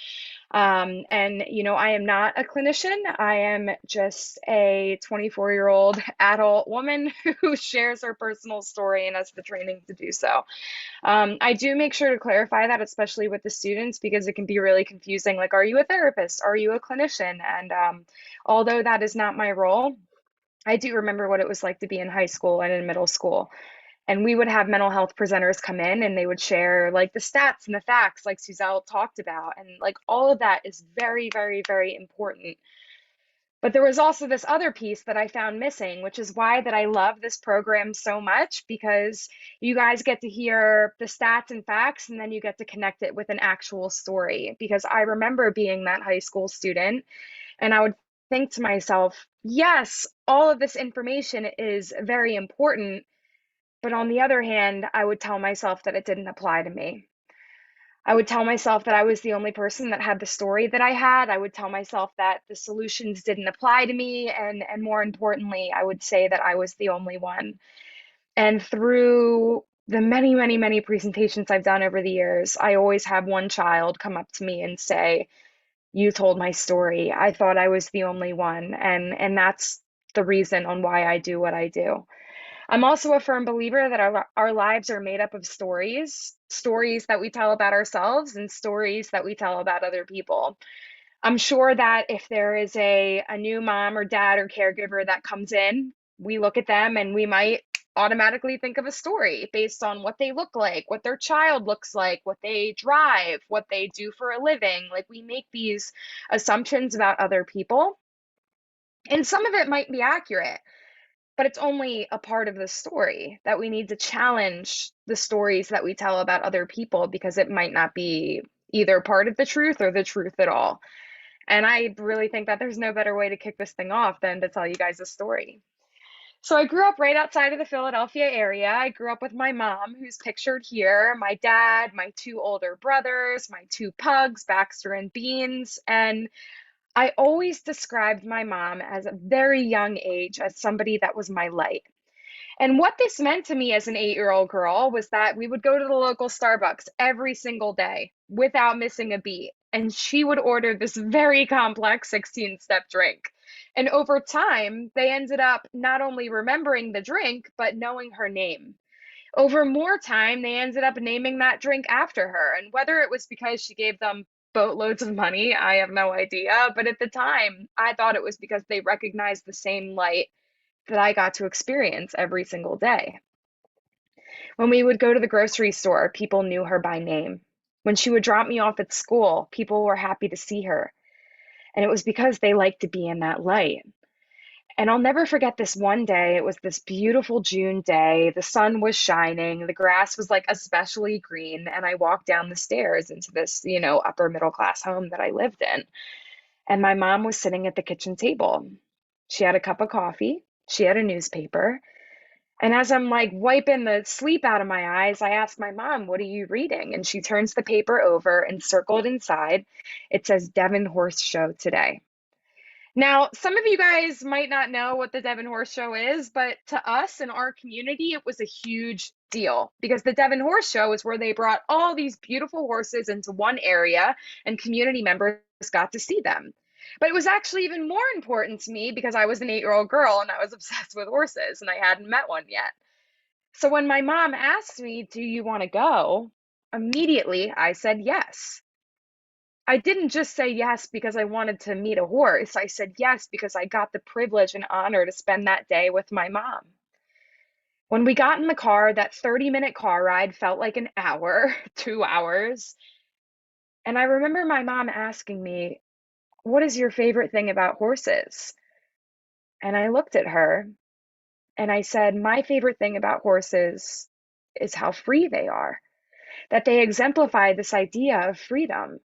And, you know, I am not a clinician. I am just a 24-year-old adult woman who shares her personal story and has the training to do so. I do make sure to clarify that, especially with the students, because it can be really confusing. Like, are you a therapist? Are you a clinician? And although that is not my role, I do remember what it was like to be in high school and in middle school. And we would have mental health presenters come in and they would share like the stats and the facts like Suzelle talked about. And like all of that is very, very, very important. But there was also this other piece that I found missing, which is why that I love this program so much, because you guys get to hear the stats and facts and then you get to connect it with an actual story. Because I remember being that high school student and I would think to myself, yes, all of this information is very important. But on the other hand, I would tell myself that it didn't apply to me. I would tell myself that I was the only person that had the story that I had. I would tell myself that the solutions didn't apply to me. And more importantly, I would say that I was the only one. And through the many, many, many presentations I've done over the years, I always have one child come up to me and say, you told my story. I thought I was the only one. And that's the reason on why I do what I do. I'm also a firm believer that our lives are made up of stories, stories that we tell about ourselves and stories that we tell about other people. I'm sure that if there is a new mom or dad or caregiver that comes in, we look at them and we might automatically think of a story based on what they look like, what their child looks like, what they drive, what they do for a living. Like, we make these assumptions about other people, and some of it might be accurate, but it's only a part of the story. That we need to challenge the stories that we tell about other people, because it might not be either part of the truth or the truth at all. And I really think that there's no better way to kick this thing off than to tell you guys a story. So I grew up right outside of the Philadelphia area. I grew up with my mom, who's pictured here, my dad, my two older brothers, my two pugs, Baxter and Beans. And I always described my mom as a very young age as somebody that was my light. And what this meant to me as an 8-year-old girl was that we would go to the local Starbucks every single day without missing a beat. And she would order this very complex 16-step drink. And over time, they ended up not only remembering the drink, but knowing her name. Over more time, they ended up naming that drink after her. And whether it was because she gave them boatloads of money, I have no idea. But at the time, I thought it was because they recognized the same light that I got to experience every single day. When we would go to the grocery store, people knew her by name. When she would drop me off at school, people were happy to see her. And it was because they liked to be in that light. And I'll never forget this one day. It was this beautiful June day. The sun was shining. The grass was like especially green. And I walked down the stairs into this, upper middle class home that I lived in. And my mom was sitting at the kitchen table. She had a cup of coffee. She had a newspaper. And as I'm like wiping the sleep out of my eyes, I asked my mom, "What are you reading?" And she turns the paper over, and circled inside, it says Devon Horse Show today. Now, some of you guys might not know what the Devon Horse Show is, but to us in our community, it was a huge deal, because the Devon Horse Show is where they brought all these beautiful horses into one area and community members got to see them. But it was actually even more important to me because I was an 8-year-old girl and I was obsessed with horses and I hadn't met one yet. So when my mom asked me, "Do you want to go?" immediately I said yes. I didn't just say yes because I wanted to meet a horse. I said yes because I got the privilege and honor to spend that day with my mom. When we got in the car, that 30-minute car ride felt like an hour, 2 hours. And I remember my mom asking me, "What is your favorite thing about horses?" And I looked at her and I said, "My favorite thing about horses is how free they are, that they exemplify this idea of freedom."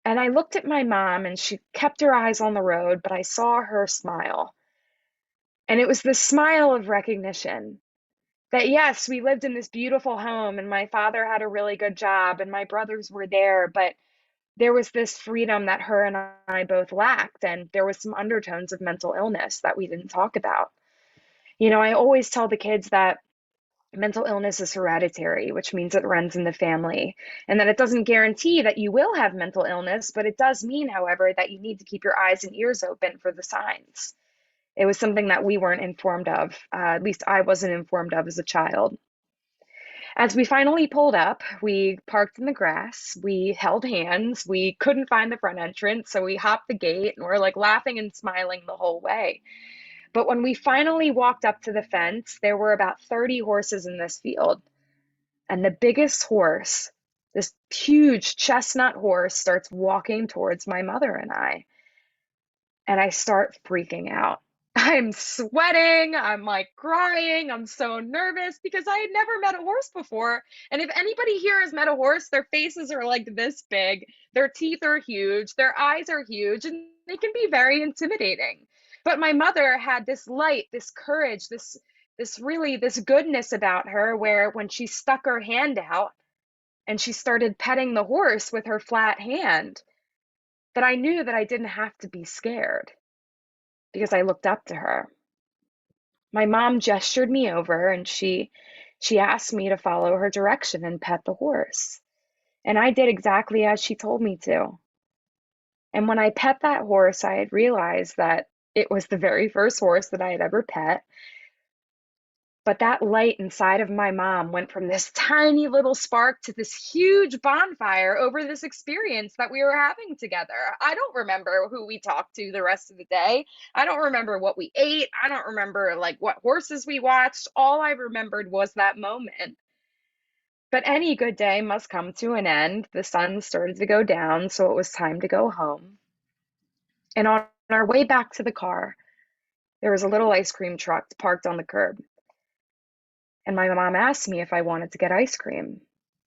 And I looked at my mom and she kept her eyes on the road, but I saw her smile. And it was the smile of recognition that, yes, we lived in this beautiful home and my father had a really good job and my brothers were there, but there was this freedom that her and I both lacked. And there was some undertones of mental illness that we didn't talk about. I always tell the kids that mental illness is hereditary, which means it runs in the family, and that it doesn't guarantee that you will have mental illness, but it does mean, however, that you need to keep your eyes and ears open for the signs. It was something that we weren't informed of, at least I wasn't informed of as a child. As we finally pulled up, we parked in the grass, we held hands, we couldn't find the front entrance, so we hopped the gate and we're like laughing and smiling the whole way. But when we finally walked up to the fence, there were about 30 horses in this field. And the biggest horse, this huge chestnut horse, starts walking towards my mother and I. And I start freaking out. I'm sweating. I'm like crying. I'm so nervous because I had never met a horse before. And if anybody here has met a horse, their faces are like this big, their teeth are huge, their eyes are huge, and they can be very intimidating. But my mother had this light, this courage, this goodness about her, where when she stuck her hand out and she started petting the horse with her flat hand, that I knew that I didn't have to be scared because I looked up to her. My mom gestured me over and she asked me to follow her direction and pet the horse. And I did exactly as she told me to. And when I pet that horse, I had realized that it was the very first horse that I had ever pet. But that light inside of my mom went from this tiny little spark to this huge bonfire over this experience that we were having together. I don't remember who we talked to the rest of the day. I don't remember what we ate. I don't remember like what horses we watched. All I remembered was that moment. But any good day must come to an end. The sun started to go down, so it was time to go home. And on our way back to the car, there was a little ice cream truck parked on the curb. And my mom asked me if I wanted to get ice cream.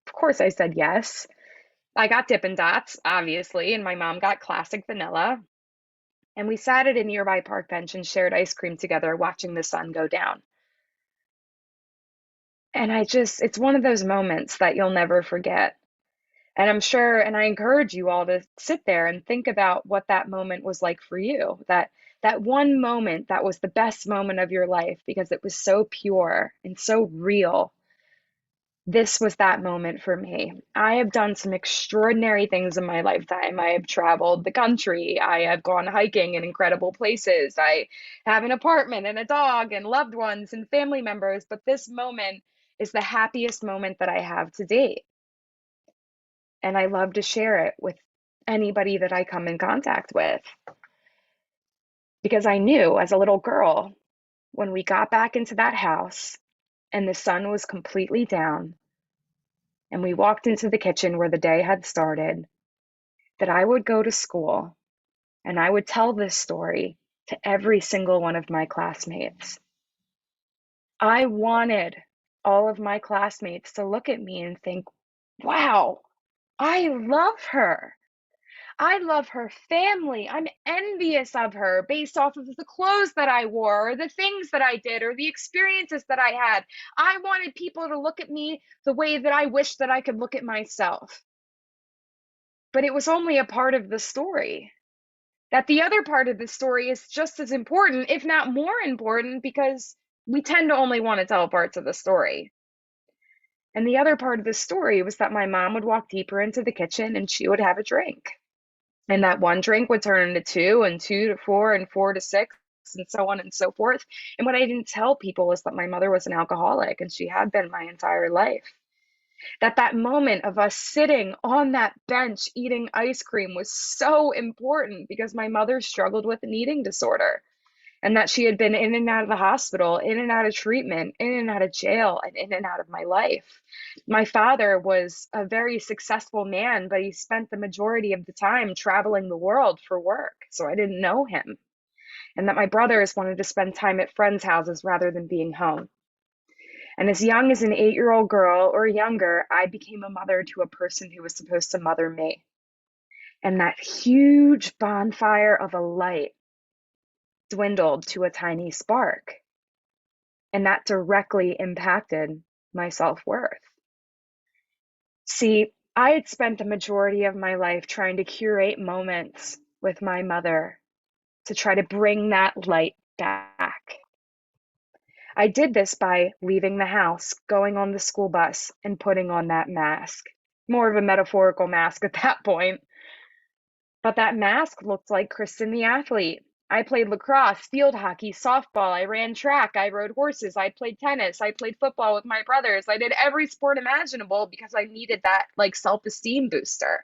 Of course, I said yes. I got Dippin' Dots, obviously, and my mom got classic vanilla. And we sat at a nearby park bench and shared ice cream together, watching the sun go down. And it's one of those moments that you'll never forget. And I'm sure, and I encourage you all to sit there and think about what that moment was like for you. That one moment that was the best moment of your life because it was so pure and so real. This was that moment for me. I have done some extraordinary things in my lifetime. I have traveled the country. I have gone hiking in incredible places. I have an apartment and a dog and loved ones and family members. But this moment is the happiest moment that I have to date. And I love to share it with anybody that I come in contact with. Because I knew as a little girl, when we got back into that house and the sun was completely down, and we walked into the kitchen where the day had started, that I would go to school and I would tell this story to every single one of my classmates. I wanted all of my classmates to look at me and think, wow, I love her. I love her family. I'm envious of her based off of the clothes that I wore, or the things that I did, or the experiences that I had. I wanted people to look at me the way that I wished that I could look at myself. But it was only a part of the story. That the other part of the story is just as important, if not more important, because we tend to only want to tell parts of the story. And the other part of the story was that my mom would walk deeper into the kitchen and she would have a drink. And that one drink would turn into two, and two to four, and four to six, and so on and so forth. And what I didn't tell people was that my mother was an alcoholic, and she had been my entire life. That moment of us sitting on that bench eating ice cream was so important because my mother struggled with an eating disorder, and that she had been in and out of the hospital, in and out of treatment, in and out of jail, and in and out of my life. My father was a very successful man, but he spent the majority of the time traveling the world for work, so I didn't know him. And that my brothers wanted to spend time at friends' houses rather than being home. And as young as an 8-year-old girl or younger, I became a mother to a person who was supposed to mother me. And that huge bonfire of a light dwindled to a tiny spark. And that directly impacted my self-worth. See, I had spent the majority of my life trying to curate moments with my mother to try to bring that light back. I did this by leaving the house, going on the school bus, and putting on that mask. More of a metaphorical mask at that point. But that mask looked like Kristen the athlete. I played lacrosse, field hockey, softball. I ran track. I rode horses. I played tennis. I played football with my brothers. I did every sport imaginable because I needed that self-esteem booster.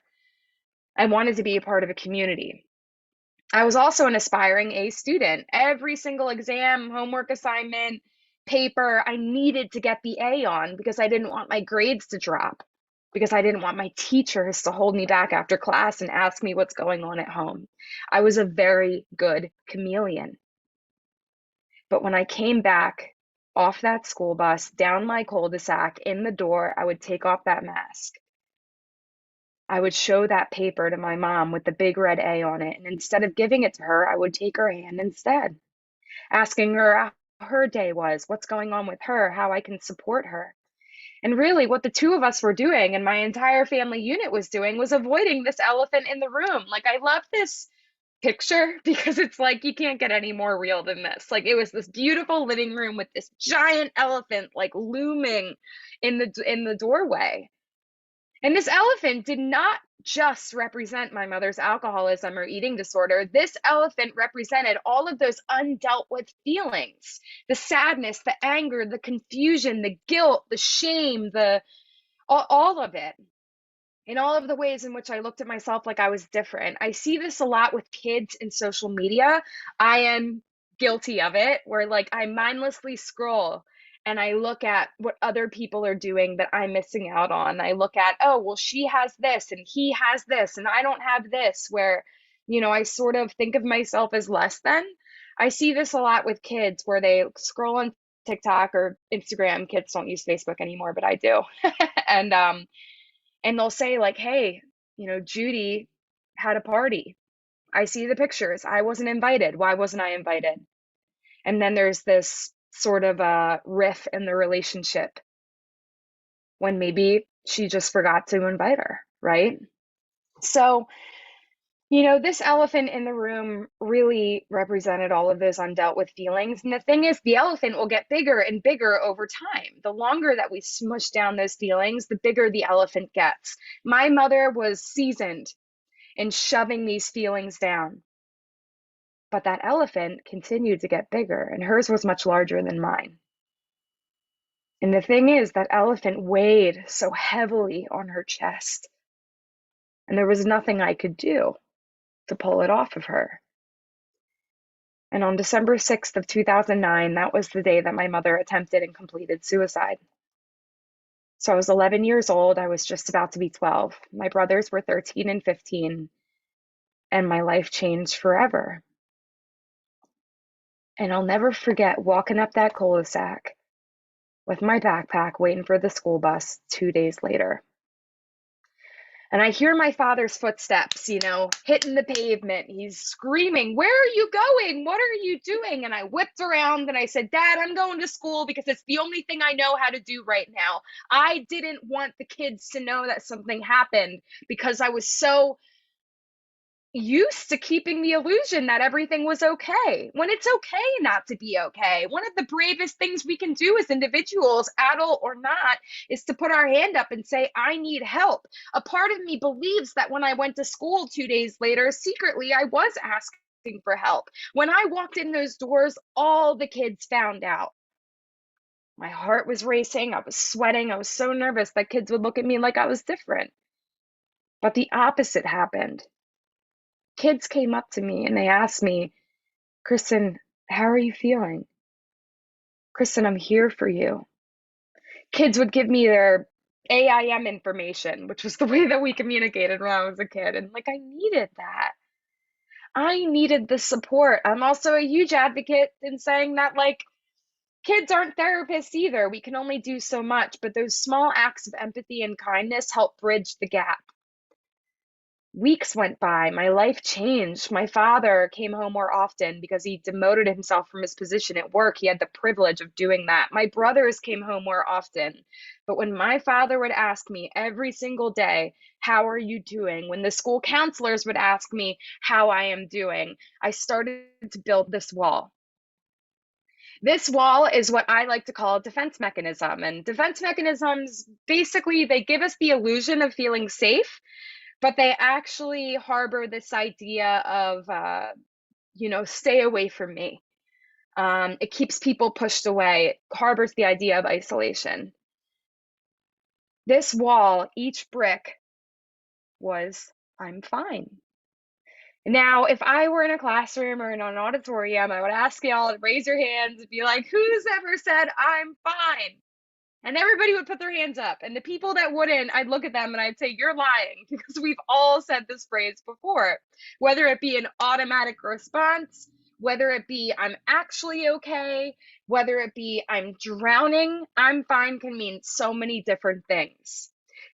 I wanted to be a part of a community. I was also an aspiring A student. Every single exam, homework assignment, paper, I needed to get the A on because I didn't want my grades to drop, because I didn't want my teachers to hold me back after class and ask me what's going on at home. I was a very good chameleon. But when I came back off that school bus, down my cul-de-sac, in the door, I would take off that mask. I would show that paper to my mom with the big red A on it, and instead of giving it to her, I would take her hand instead, asking her how her day was, what's going on with her, how I can support her. And really what the two of us were doing, and my entire family unit was doing, was avoiding this elephant in the room. I love this picture because it's like, you can't get any more real than this. It was this beautiful living room with this giant elephant looming in the doorway. And this elephant did not just represent my mother's alcoholism or eating disorder. This elephant represented all of those undealt with feelings, the sadness, the anger, the confusion, the guilt, the shame, all of it. In all of the ways in which I looked at myself like I was different. I see this a lot with kids in social media. I am guilty of it, where like I mindlessly scroll and I look at what other people are doing that I'm missing out on. I look at, oh, well, she has this and he has this and I don't have this, where, you know, I sort of think of myself as less than. I see this a lot with kids where they scroll on TikTok or Instagram. Kids don't use Facebook anymore, but I do. And they'll say like, hey, you know, Judy had a party. I see the pictures. I wasn't invited. Why wasn't I invited? And then there's this sort of a riff in the relationship when maybe she just forgot to invite her, right? So, you know, this elephant in the room really represented all of those undealt with feelings. And the thing is, the elephant will get bigger and bigger over time. The longer that we smush down those feelings, the bigger the elephant gets. My mother was seasoned in shoving these feelings down. But that elephant continued to get bigger, and hers was much larger than mine. And the thing is, that elephant weighed so heavily on her chest, and there was nothing I could do to pull it off of her. And on December 6th of 2009, that was the day that my mother attempted and completed suicide. So I was 11 years old. I was just about to be 12. My brothers were 13 and 15, and my life changed forever. And I'll never forget walking up that cul-de-sac with my backpack waiting for the school bus 2 days later. And I hear my father's footsteps, you know, hitting the pavement. He's screaming, "Where are you going? What are you doing?" And I whipped around and I said, "Dad, I'm going to school because it's the only thing I know how to do right now." I didn't want the kids to know that something happened because I was so used to keeping the illusion that everything was okay, when it's okay not to be okay. One of the bravest things we can do as individuals, adult or not, is to put our hand up and say, I need help. A part of me believes that when I went to school 2 days later, secretly I was asking for help. When I walked in those doors, all the kids found out. My heart was racing, I was sweating, I was so nervous that kids would look at me like I was different. But the opposite happened. Kids came up to me and they asked me, "Kristen, how are you feeling? Kristen, I'm here for you." Kids would give me their AIM information, which was the way that we communicated when I was a kid. And like, I needed that. I needed the support. I'm also a huge advocate in saying that, like, kids aren't therapists either. We can only do so much, but those small acts of empathy and kindness help bridge the gap. Weeks went by, my life changed. My father came home more often because he demoted himself from his position at work. He had the privilege of doing that. My brothers came home more often. But when my father would ask me every single day, "How are you doing?" When the school counselors would ask me how I am doing, I started to build this wall. This wall is what I like to call a defense mechanism. And defense mechanisms, basically, they give us the illusion of feeling safe, but they actually harbor this idea of, you know, stay away from me. It keeps people pushed away. It harbors the idea of isolation. This wall, each brick was, I'm fine. Now, if I were in a classroom or in an auditorium, I would ask y'all to raise your hands and be like, who's ever said I'm fine? And everybody would put their hands up. And the people that wouldn't, I'd look at them and I'd say, you're lying, because we've all said this phrase before, whether it be an automatic response, whether it be I'm actually okay, whether it be I'm drowning, I'm fine can mean so many different things.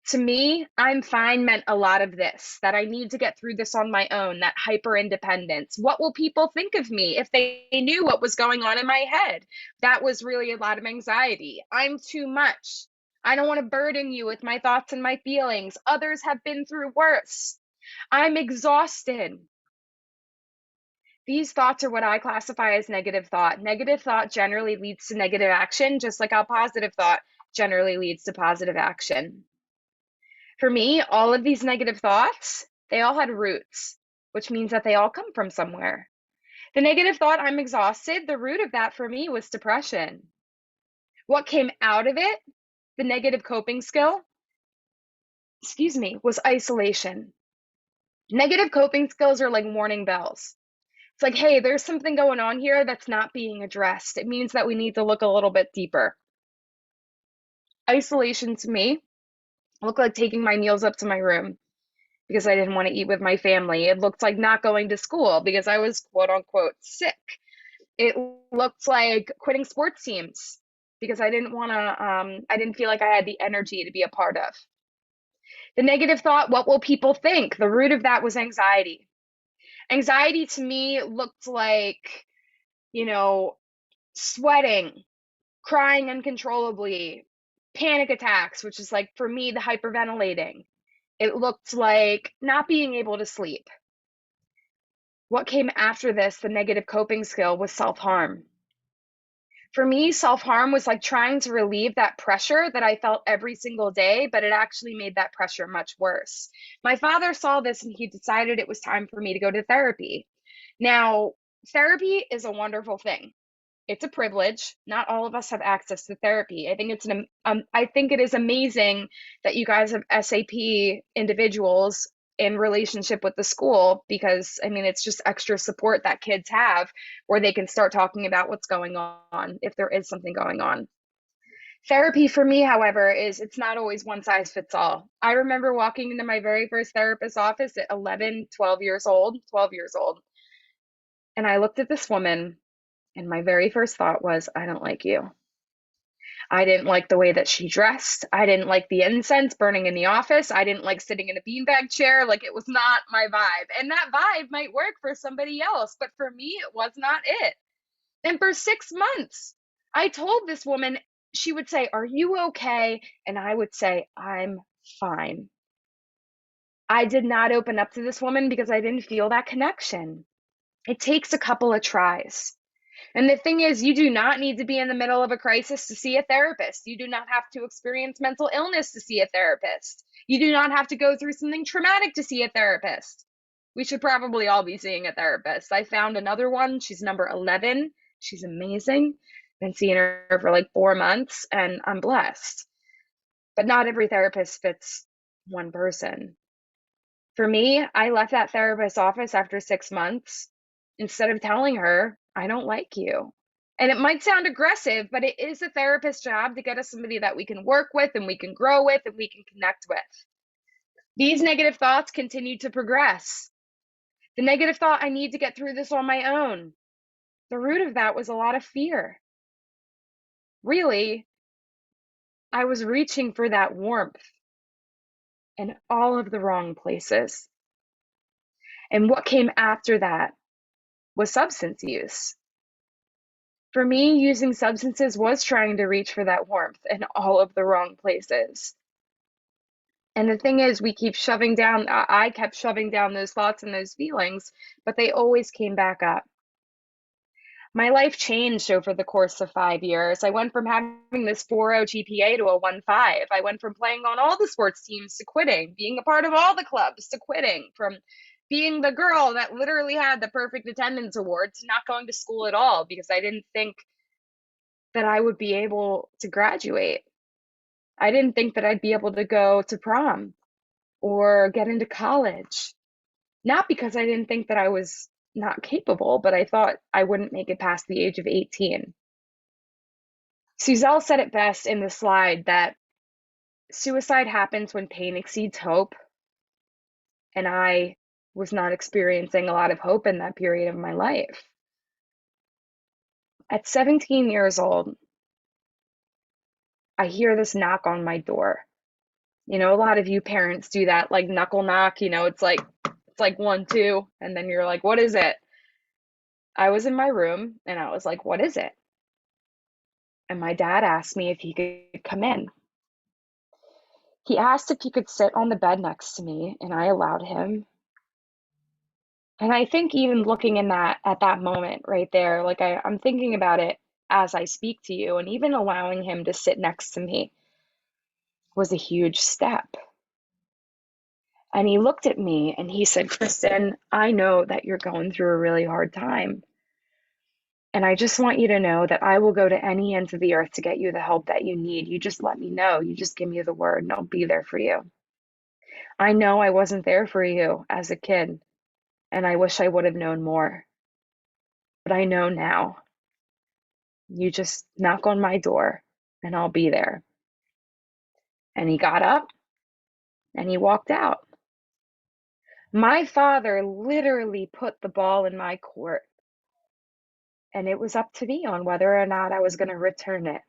To me, I'm fine meant a lot of this, that I need to get through this on my own, that hyper independence. What will people think of me if they knew what was going on in my head? That was really a lot of anxiety. I'm too much. I don't want to burden you with my thoughts and my feelings. Others have been through worse. I'm exhausted. These thoughts are what I classify as negative thought. Negative thought generally leads to negative action, just like how positive thought generally leads to positive action. For me, all of these negative thoughts, they all had roots, which means that they all come from somewhere. The negative thought, I'm exhausted, the root of that for me was depression. What came out of it, the negative coping skill, was isolation. Negative coping skills are like warning bells. It's like, hey, there's something going on here that's not being addressed. It means that we need to look a little bit deeper. Isolation to me looked like taking my meals up to my room because I didn't want to eat with my family. It looked like not going to school because I was quote unquote sick. It looked like quitting sports teams because I didn't want to, I didn't feel like I had the energy to be a part of. The negative thought, what will people think? The root of that was anxiety. Anxiety to me looked like, sweating, crying uncontrollably, panic attacks, which is like for me, the hyperventilating. It looked like not being able to sleep. What came after this, the negative coping skill, was self-harm. For me, self-harm was like trying to relieve that pressure that I felt every single day, but it actually made that pressure much worse. My father saw this and he decided it was time for me to go to therapy. Now, therapy is a wonderful thing. It's a privilege. Not all of us have access to therapy. I think it is amazing that you guys have SAP individuals in relationship with the school, because it's just extra support that kids have where they can start talking about what's going on if there is something going on. Therapy for me, however, it's not always one size fits all. I remember walking into my very first therapist's office at 12 years old, and I looked at this woman and my very first thought was, I don't like you. I didn't like the way that she dressed. I didn't like the incense burning in the office. I didn't like sitting in a beanbag chair. Like, it was not my vibe. And that vibe might work for somebody else, but for me, it was not it. And for 6 months, I told this woman, she would say, are you okay? And I would say, I'm fine. I did not open up to this woman because I didn't feel that connection. It takes a couple of tries. And the thing is, you do not need to be in the middle of a crisis to see a therapist. You do not have to experience mental illness to see a therapist. You do not have to go through something traumatic to see a therapist. We should probably all be seeing a therapist. I found another one. She's number 11. She's amazing. Been seeing her for like 4 months, and I'm blessed. But not every therapist fits one person. For me, I left that therapist's office after 6 months. Instead of telling her, I don't like you. And it might sound aggressive, but it is a therapist's job to get us somebody that we can work with and we can grow with and we can connect with. These negative thoughts continue to progress. The negative thought, I need to get through this on my own. The root of that was a lot of fear. Really, I was reaching for that warmth in all of the wrong places. And what came after that was substance use. For me, using substances was trying to reach for that warmth in all of the wrong places. And the thing is, I kept shoving down those thoughts and those feelings, but they always came back up. My life changed over the course of 5 years. I went from having this 4.0 GPA to a 1.5. I went from playing on all the sports teams to quitting, being a part of all the clubs to quitting, from being the girl that literally had the perfect attendance award to not going to school at all because I didn't think that I would be able to graduate. I didn't think that I'd be able to go to prom or get into college. Not because I didn't think that I was not capable, but I thought I wouldn't make it past the age of 18. Suzelle said it best in the slide that suicide happens when pain exceeds hope. And I was not experiencing a lot of hope in that period of my life. At 17 years old, I hear this knock on my door. A lot of you parents do that, like knuckle knock, it's like 1, 2, and then you're like, what is it? I was in my room and I was like, what is it? And my dad asked me if he could come in. He asked if he could sit on the bed next to me, and I allowed him. And I think even looking at that moment right there, like I'm thinking about it as I speak to you, and even allowing him to sit next to me was a huge step. And he looked at me and he said, Kristen, I know that you're going through a really hard time. And I just want you to know that I will go to any ends of the earth to get you the help that you need. You just let me know. You just give me the word and I'll be there for you. I know I wasn't there for you as a kid, and I wish I would have known more. But I know now. You just knock on my door and I'll be there. And he got up and he walked out. My father literally put the ball in my court, and it was up to me on whether or not I was going to return it.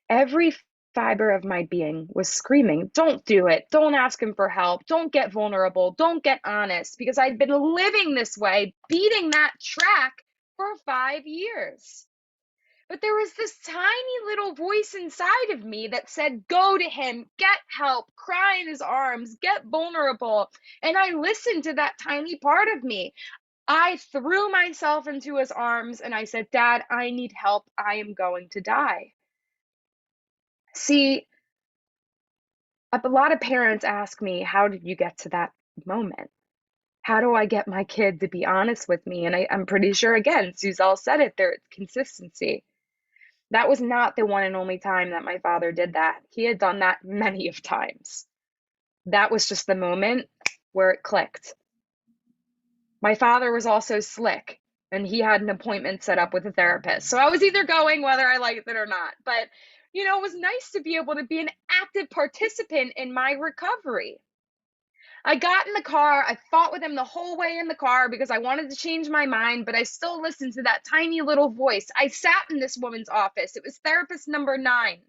Every fiber of my being was screaming, don't do it. Don't ask him for help. Don't get vulnerable. Don't get honest, because I'd been living this way, beating that track for 5 years. But there was this tiny little voice inside of me that said, go to him, get help, cry in his arms, get vulnerable. And I listened to that tiny part of me. I threw myself into his arms and I said, Dad, I need help. I am going to die. See, a lot of parents ask me, how did you get to that moment? How do I get my kid to be honest with me? And I'm pretty sure, again, Suzelle said it, there's consistency. That was not the one and only time that my father did that. He had done that many of times. That was just the moment where it clicked. My father was also slick, and he had an appointment set up with a therapist. So I was either going whether I liked it or not. But, it was nice to be able to be an active participant in my recovery. I got in the car. I fought with him the whole way in the car because I wanted to change my mind, but I still listened to that tiny little voice. I sat in this woman's office. It was therapist number 9.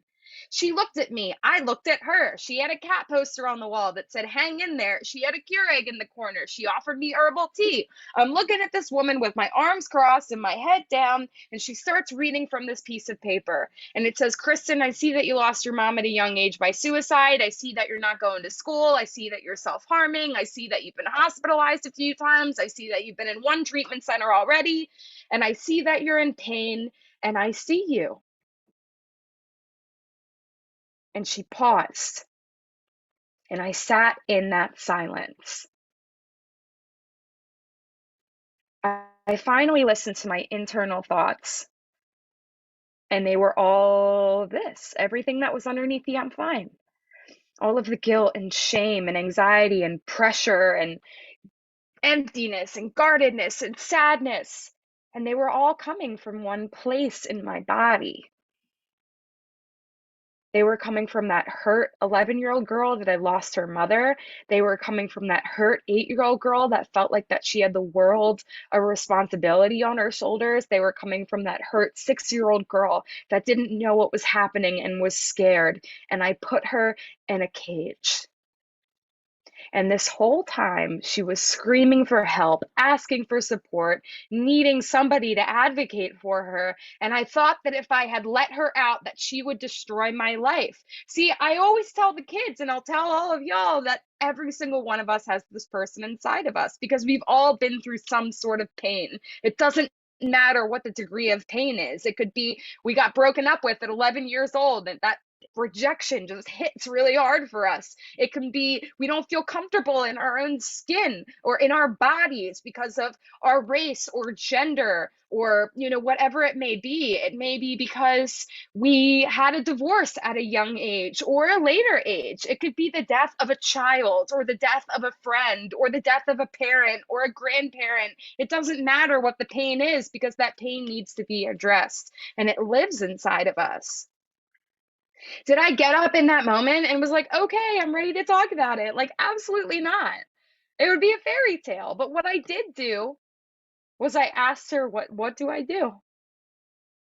She looked at me. I looked at her. She had a cat poster on the wall that said, hang in there. She had a Keurig in the corner. She offered me herbal tea. I'm looking at this woman with my arms crossed and my head down, and she starts reading from this piece of paper. And it says, Kristen, I see that you lost your mom at a young age by suicide. I see that you're not going to school. I see that you're self-harming. I see that you've been hospitalized a few times. I see that you've been in 1 treatment center already. And I see that you're in pain, and I see you. And she paused, and I sat in that silence. I finally listened to my internal thoughts, and they were all this, everything that was underneath the I'm fine. All of the guilt and shame and anxiety and pressure and emptiness and guardedness and sadness. And they were all coming from one place in my body. They were coming from that hurt 11-year-old girl that had lost her mother. They were coming from that hurt 8-year-old girl that felt like that she had the world of responsibility on her shoulders. They were coming from that hurt 6-year-old girl that didn't know what was happening and was scared. And I put her in a cage. And this whole time, she was screaming for help, asking for support, needing somebody to advocate for her. And I thought that if I had let her out, that she would destroy my life. See, I always tell the kids, and I'll tell all of y'all, that every single one of us has this person inside of us because we've all been through some sort of pain. It doesn't matter what the degree of pain is. It could be we got broken up with at 11 years old, and that rejection just hits really hard for us. It can be we don't feel comfortable in our own skin or in our bodies because of our race or gender or whatever it may be. It may be because we had a divorce at a young age or a later age. It could be the death of a child or the death of a friend or the death of a parent or a grandparent. It doesn't matter what the pain is because that pain needs to be addressed and it lives inside of us. Did I get up in that moment and was like, okay, I'm ready to talk about it? Like, absolutely not. It would be a fairy tale. But what I did do was I asked her, what do I do?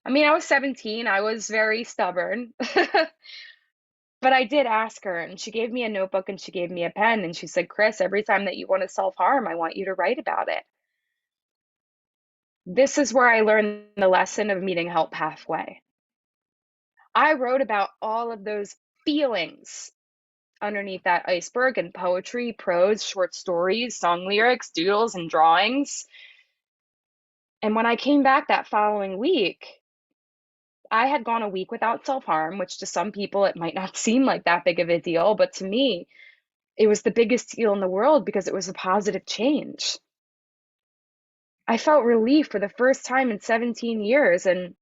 I mean, I was 17. I was very stubborn. But I did ask her, and she gave me a notebook and she gave me a pen. And she said, Chris, every time that you want to self-harm, I want you to write about it. This is where I learned the lesson of meeting help halfway. I wrote about all of those feelings underneath that iceberg in poetry, prose, short stories, song lyrics, doodles, and drawings. And when I came back that following week, I had gone a week without self-harm, which to some people it might not seem like that big of a deal, but to me, It was the biggest deal in the world because it was a positive change. I felt relief for the first time in 17 years. And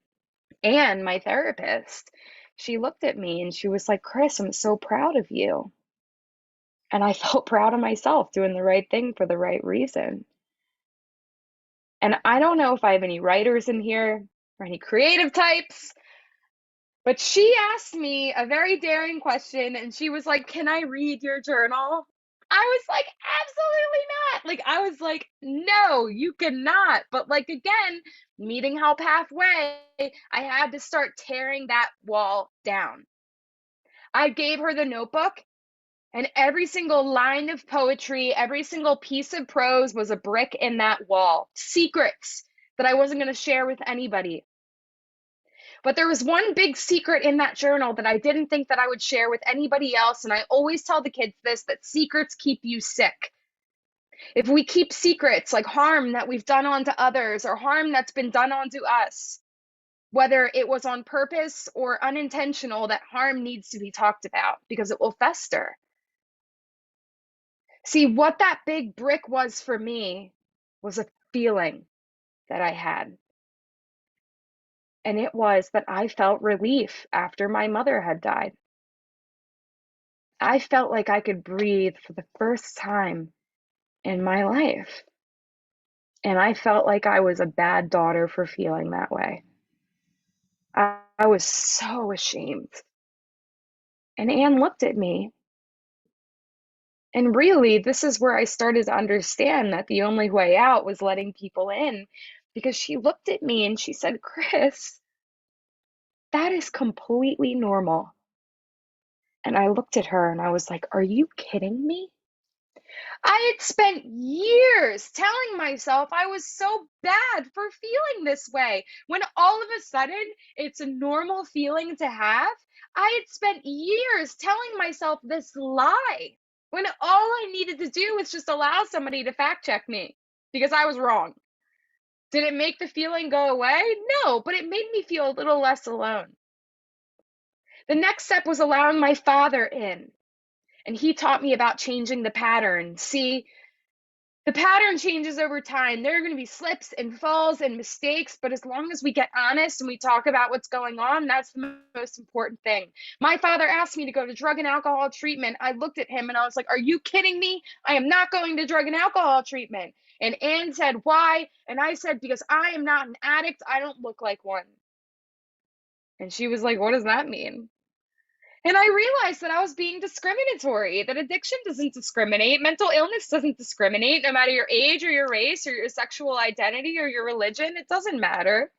Anne, my therapist, she looked at me and she was like, Chris, I'm so proud of you. And I felt proud of myself doing the right thing for the right reason. And I don't know if I have any writers in here or any creative types, but she asked me a very daring question and she was like, can I read your journal? I was like, absolutely not. Like, I was like, no, you cannot. But like, again, meeting help halfway, I had to start tearing that wall down. I gave her the notebook, and every single line of poetry, every single piece of prose was a brick in that wall. Secrets that I wasn't going to share with anybody. But there was one big secret in that journal that I didn't think that I would share with anybody else. And I always tell the kids this, that secrets keep you sick. If we keep secrets like harm that we've done onto others or harm that's been done onto us, whether it was on purpose or unintentional, that harm needs to be talked about because it will fester. See, what that big brick was for me was a feeling that I had. And it was that I felt relief after my mother had died. I felt like I could breathe for the first time in my life. And I felt like I was a bad daughter for feeling that way. I was so ashamed. And Anne looked at me. And really, this is where I started to understand that the only way out was letting people in, because she looked at me and she said, Chris, that is completely normal. And I looked at her and I was like, are you kidding me? I had spent years telling myself I was so bad for feeling this way, when all of a sudden it's a normal feeling to have. I had spent years telling myself this lie, when all I needed to do was just allow somebody to fact check me because I was wrong. Did it make the feeling go away? No, but it made me feel a little less alone. The next step was allowing my father in, and he taught me about changing the pattern. See, the pattern changes over time. There are going to be slips and falls and mistakes, but as long as we get honest and we talk about what's going on, that's the most important thing. My father asked me to go to drug and alcohol treatment. I looked at him and I was like, are you kidding me? I am not going to drug and alcohol treatment. And Anne said, why? And I said, because I am not an addict. I don't look like one. And she was like, what does that mean? And I realized that I was being discriminatory, that addiction doesn't discriminate, mental illness doesn't discriminate, no matter your age or your race or your sexual identity or your religion, it doesn't matter.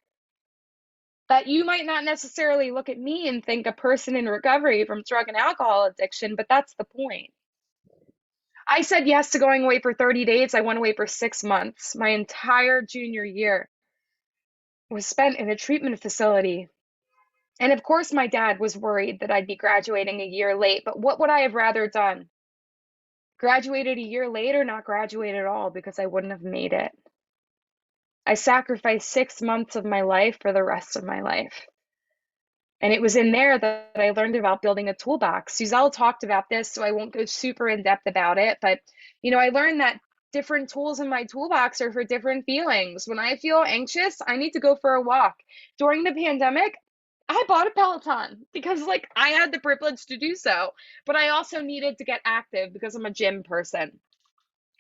That you might not necessarily look at me and think a person in recovery from drug and alcohol addiction, but that's the point. I said yes to going away for 30 days. I went away for 6 months. My entire junior year was spent in a treatment facility. And of course, my dad was worried that I'd be graduating a year late, but what would I have rather done? Graduated a year late or not graduate at all, because I wouldn't have made it. I sacrificed 6 months of my life for the rest of my life. And it was in there that I learned about building a toolbox. Suzelle talked about this, so I won't go super in depth about it, but I learned that different tools in my toolbox are for different feelings. When I feel anxious, I need to go for a walk. During the pandemic, I bought a Peloton because I had the privilege to do so, but I also needed to get active because I'm a gym person.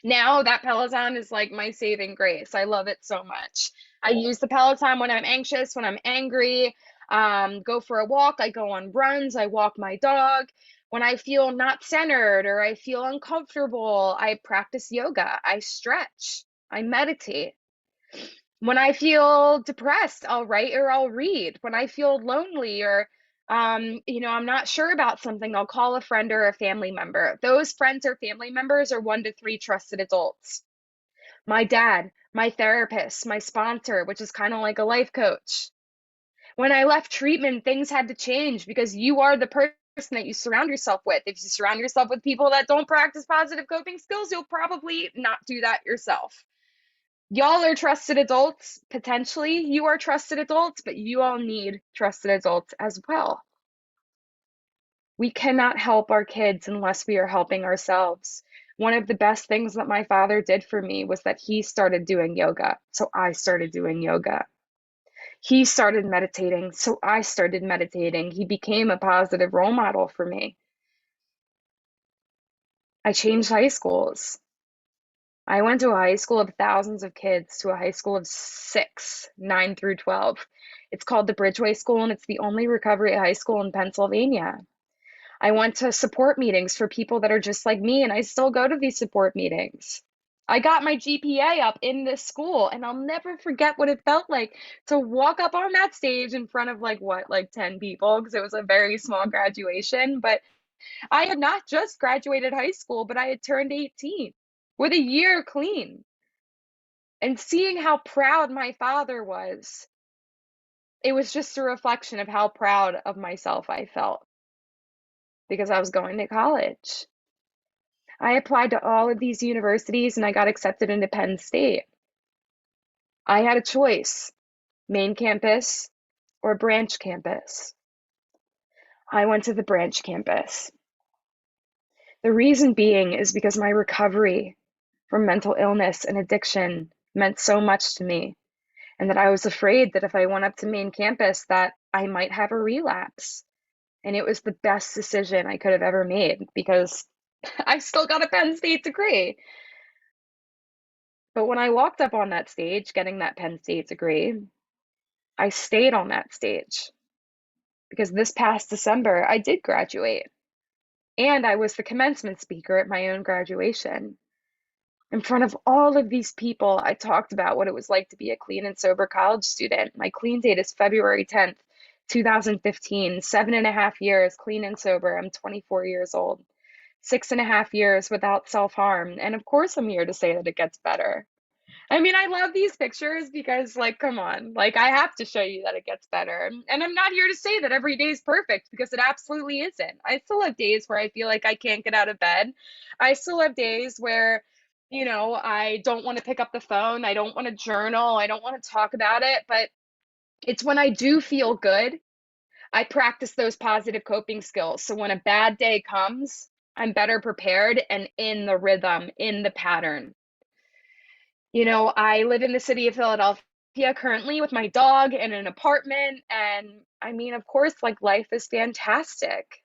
Now that Peloton is like my saving grace. I love it so much. I use the Peloton when I'm anxious, when I'm angry, go for a walk. I go on runs. I walk my dog. When I feel not centered or I feel uncomfortable, I practice yoga. I stretch. I meditate. When I feel depressed, I'll write or I'll read. When I feel lonely or, I'm not sure about something, I'll call a friend or a family member. Those friends or family members are 1 to 3 trusted adults. My dad, my therapist, my sponsor, which is kind of like a life coach. When I left treatment, things had to change because you are the person that you surround yourself with. If you surround yourself with people that don't practice positive coping skills, you'll probably not do that yourself. Y'all are trusted adults. Potentially, you are trusted adults, but you all need trusted adults as well. We cannot help our kids unless we are helping ourselves. One of the best things that my father did for me was that he started doing yoga, so I started doing yoga. He started meditating, so I started meditating. He became a positive role model for me. I changed high schools. I went to a high school of thousands of kids to a high school of 6, 9 through 12. It's called the Bridgeway School, and it's the only recovery high school in Pennsylvania. I went to support meetings for people that are just like me, and I still go to these support meetings. I got my GPA up in this school, and I'll never forget what it felt like to walk up on that stage in front of like 10 people, because it was a very small graduation. But I had not just graduated high school, but I had turned 18 with a year clean. And seeing how proud my father was, it was just a reflection of how proud of myself I felt because I was going to college. I applied to all of these universities and I got accepted into Penn State. I had a choice, main campus or branch campus. I went to the branch campus. The reason being is because my recovery from mental illness and addiction meant so much to me, and that I was afraid that if I went up to main campus that I might have a relapse. And it was the best decision I could have ever made because I still got a Penn State degree. But when I walked up on that stage getting that Penn State degree, I stayed on that stage because this past December I did graduate and I was the commencement speaker at my own graduation. In front of all of these people, I talked about what it was like to be a clean and sober college student. My clean date is February 10th, 2015, 7.5 years clean and sober. I'm 24 years old, 6.5 years without self-harm. And of course, I'm here to say that it gets better. I mean, I love these pictures because, like, come on, like, I have to show you that it gets better. And I'm not here to say that every day is perfect because it absolutely isn't. I still have days where I feel like I can't get out of bed. I still have days where, I don't want to pick up the phone. I don't want to journal. I don't want to talk about it. But it's when I do feel good, I practice those positive coping skills. So when a bad day comes, I'm better prepared and in the rhythm, in the pattern. I live in the city of Philadelphia currently with my dog in an apartment. And I mean, of course, like life is fantastic.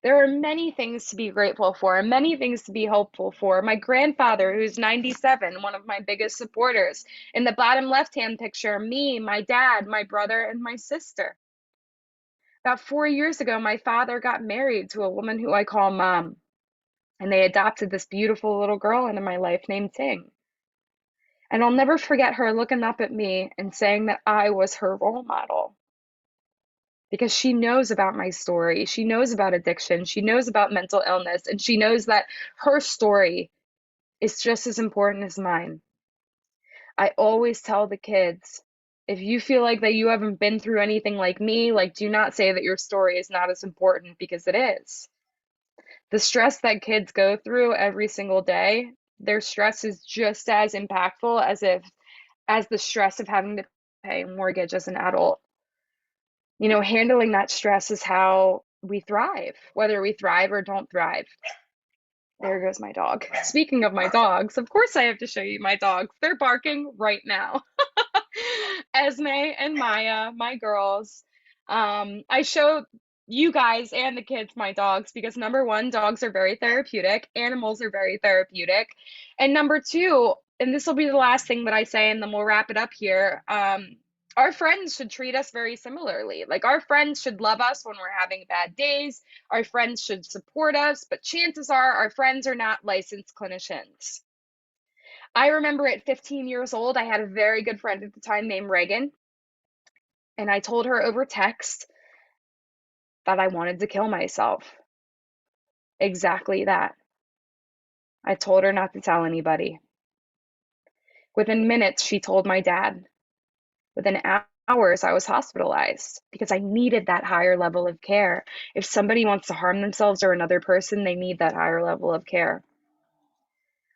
There are many things to be grateful for, and many things to be hopeful for. My grandfather, who's 97, one of my biggest supporters. In the bottom left-hand picture, me, my dad, my brother, and my sister. About 4 years ago, my father got married to a woman who I call Mom, and they adopted this beautiful little girl into my life named Ting. And I'll never forget her looking up at me and saying that I was her role model. Because she knows about my story. She knows about addiction. She knows about mental illness. And she knows that her story is just as important as mine. I always tell the kids, if you feel like that you haven't been through anything like me, like, do not say that your story is not as important, because it is. The stress that kids go through every single day, their stress is just as impactful as the stress of having to pay a mortgage as an adult. Handling that stress is how we thrive, whether we thrive or don't thrive. There goes my dog. Speaking of my dogs, of course I have to show you my dogs. They're barking right now. Esme and Maya, my girls. I show you guys and the kids my dogs because number one, dogs are very therapeutic. Animals are very therapeutic. And number two, and this will be the last thing that I say, and then we'll wrap it up here. Our friends should treat us very similarly. Like, our friends should love us when we're having bad days. Our friends should support us, but chances are our friends are not licensed clinicians. I remember at 15 years old, I had a very good friend at the time named Reagan, and I told her over text that I wanted to kill myself. Exactly that. I told her not to tell anybody. Within minutes, she told my dad. Within hours, I was hospitalized because I needed that higher level of care. If somebody wants to harm themselves or another person, they need that higher level of care.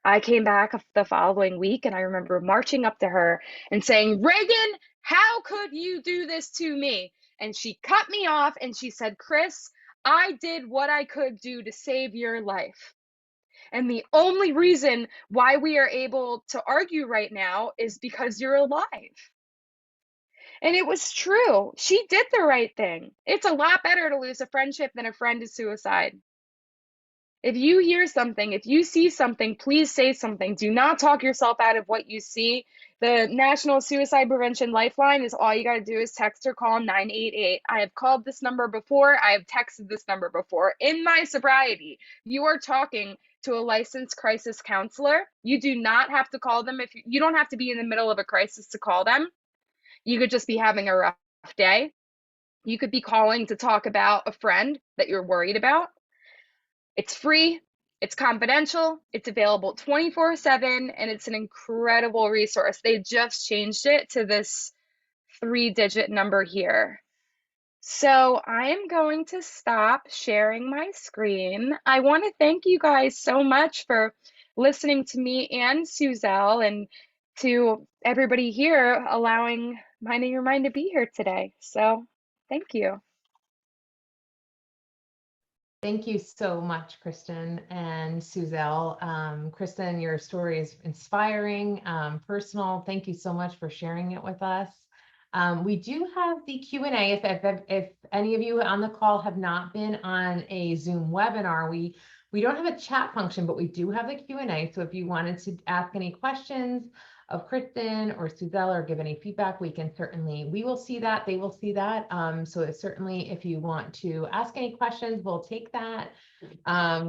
I came back the following week and I remember marching up to her and saying, Reagan, how could you do this to me? And she cut me off and she said, Chris, I did what I could do to save your life. And the only reason why we are able to argue right now is because you're alive. And it was true. She did the right thing. It's a lot better to lose a friendship than a friend to suicide. If you hear something, if you see something, please say something. Do not talk yourself out of what you see. The National Suicide Prevention Lifeline is all you got to do is text or call 988. I have called this number before. I have texted this number before. In my sobriety, you are talking to a licensed crisis counselor. You do not have to call them if you don't have to be in the middle of a crisis to call them. You could just be having a rough day. You could be calling to talk about a friend that you're worried about. It's free, it's confidential, it's available 24/7, and it's an incredible resource. They just changed it to this 3-digit number here. So I am going to stop sharing my screen. I want to thank you guys so much for listening to me and Suzelle, and to everybody here allowing Minding Your Mind to be here today. So thank you. Thank you so much, Kristen and Suzelle. Kristen, your story is inspiring, personal. Thank you so much for sharing it with us. We do have the Q&A. If any of you on the call have not been on a Zoom webinar, we don't have a chat function, but we do have the Q&A. So if you wanted to ask any questions of Kristen or Suzelle or give any feedback, we will see that, they will see that. So certainly if you want to ask any questions, we'll take that.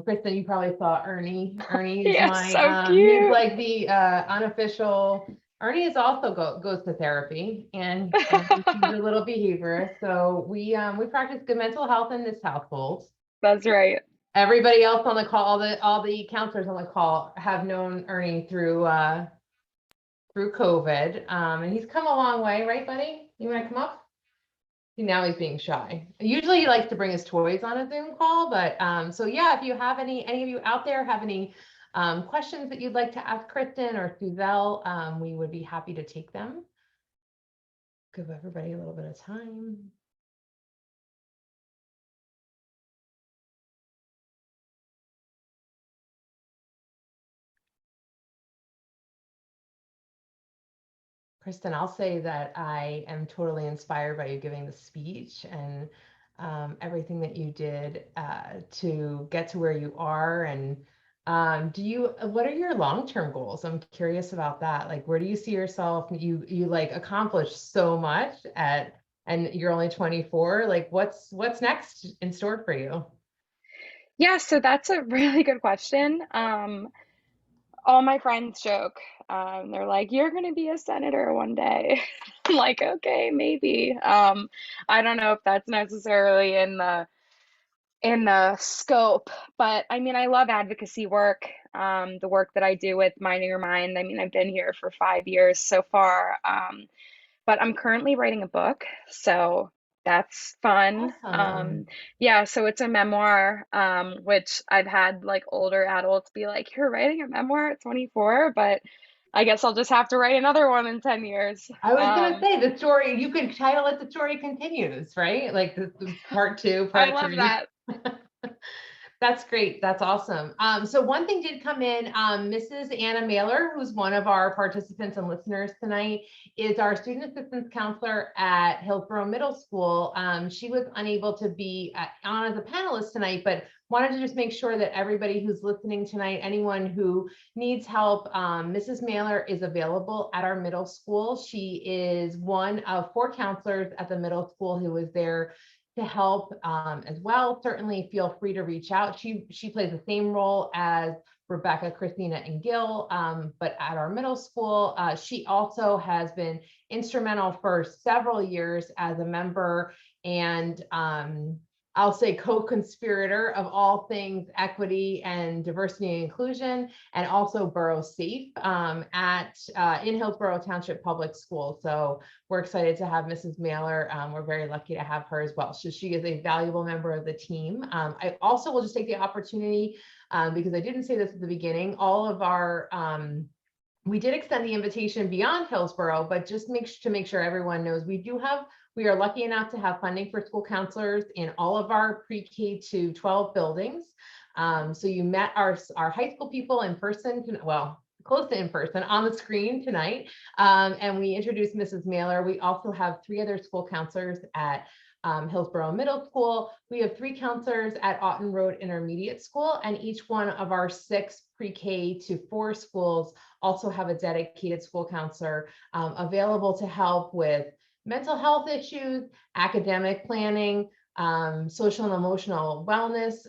Kristen, you probably saw Ernie. Ernie is Yes, so he's cute. like the unofficial, Ernie is also goes to therapy and he's a little behaviorist. So we practice good mental health in this household. That's right. Everybody else on the call, all the counselors on the call have known Ernie through COVID, and he's come a long way, right, buddy? You want to come up? Now he's being shy. Usually he likes to bring his toys on a Zoom call, but so yeah, if you have any of you out there have any questions that you'd like to ask Kristen or Suzelle, we would be happy to take them. Give everybody a little bit of time. Kristen, I'll say that I am totally inspired by you giving the speech and everything that you did to get to where you are. And what are your long-term goals? I'm curious about that. Like, where do you see yourself? You like accomplished so much and you're only 24. Like, what's next in store for you? Yeah, so that's a really good question. All my friends joke. They're like, "You're gonna be a senator one day." I'm like, "Okay, maybe." I don't know if that's necessarily in the scope, but I mean, I love advocacy work. The work that I do with Minding Your Mind. I mean, I've been here for 5 years so far. But I'm currently writing a book, so that's fun. Awesome. Yeah, so it's a memoir, which I've had like older adults be like, "You're writing a memoir at 24," but I guess I'll just have to write another one in 10 years. I was gonna say the story, you could title it The Story Continues, right? Like the part 2, I part love 3. that. That's great. That's awesome. So one thing did come in, Mrs. Anna Mailer, who's one of our participants and listeners tonight, is our student assistance counselor at Hillsborough Middle School. She was unable to be on as a panelist tonight, but wanted to just make sure that everybody who's listening tonight, anyone who needs help, Mrs. Mailer is available at our middle school. She is one of 4 counselors at the middle school who is there to help as well. Certainly feel free to reach out. She plays the same role as Rebecca, Christina, and Gil, but at our middle school. She also has been instrumental for several years as a member and I'll say co-conspirator of all things equity and diversity and inclusion, and also Borough Safe in Hillsborough Township Public Schools. So we're excited to have Mrs. Mailer. We're very lucky to have her as well. So she is a valuable member of the team. I also will just take the opportunity, because I didn't say this at the beginning, all of our We did extend the invitation beyond Hillsborough, but just to make sure everyone knows, we are lucky enough to have funding for school counselors in all of our pre-K to 12 buildings. So you met our high school people in person, well, close to in person on the screen tonight. And we introduced Mrs. Mailer. We also have 3 other school counselors at Hillsborough Middle School. We have 3 counselors at Otten Road Intermediate School, and each one of our 6 pre-K to 4 schools also have a dedicated school counselor available to help with mental health issues, academic planning, social and emotional wellness.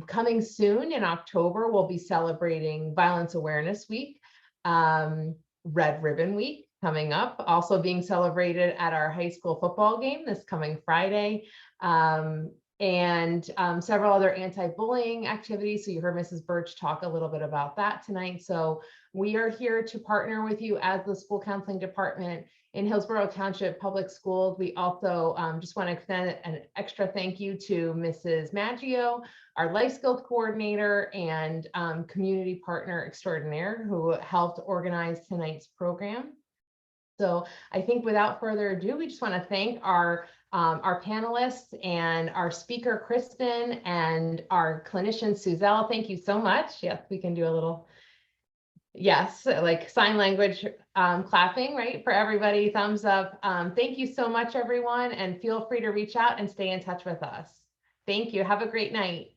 Coming soon in October, we'll be celebrating Violence Awareness Week, Red Ribbon Week coming up, also being celebrated at our high school football game this coming Friday, and several other anti-bullying activities. So you heard Mrs. Birch talk a little bit about that tonight. So we are here to partner with you as the school counseling department in Hillsborough Township Public Schools. We also just want to extend an extra thank you to Mrs. Maggio, our life skills coordinator and community partner extraordinaire, who helped organize tonight's program. So I think without further ado, we just want to thank our panelists and our speaker, Kristen, and our clinician, Suzelle. Thank you so much. Yes, we can do a little, yes, like sign language clapping, right, for everybody, thumbs up. Thank you so much, everyone, and feel free to reach out and stay in touch with us. Thank you. Have a great night.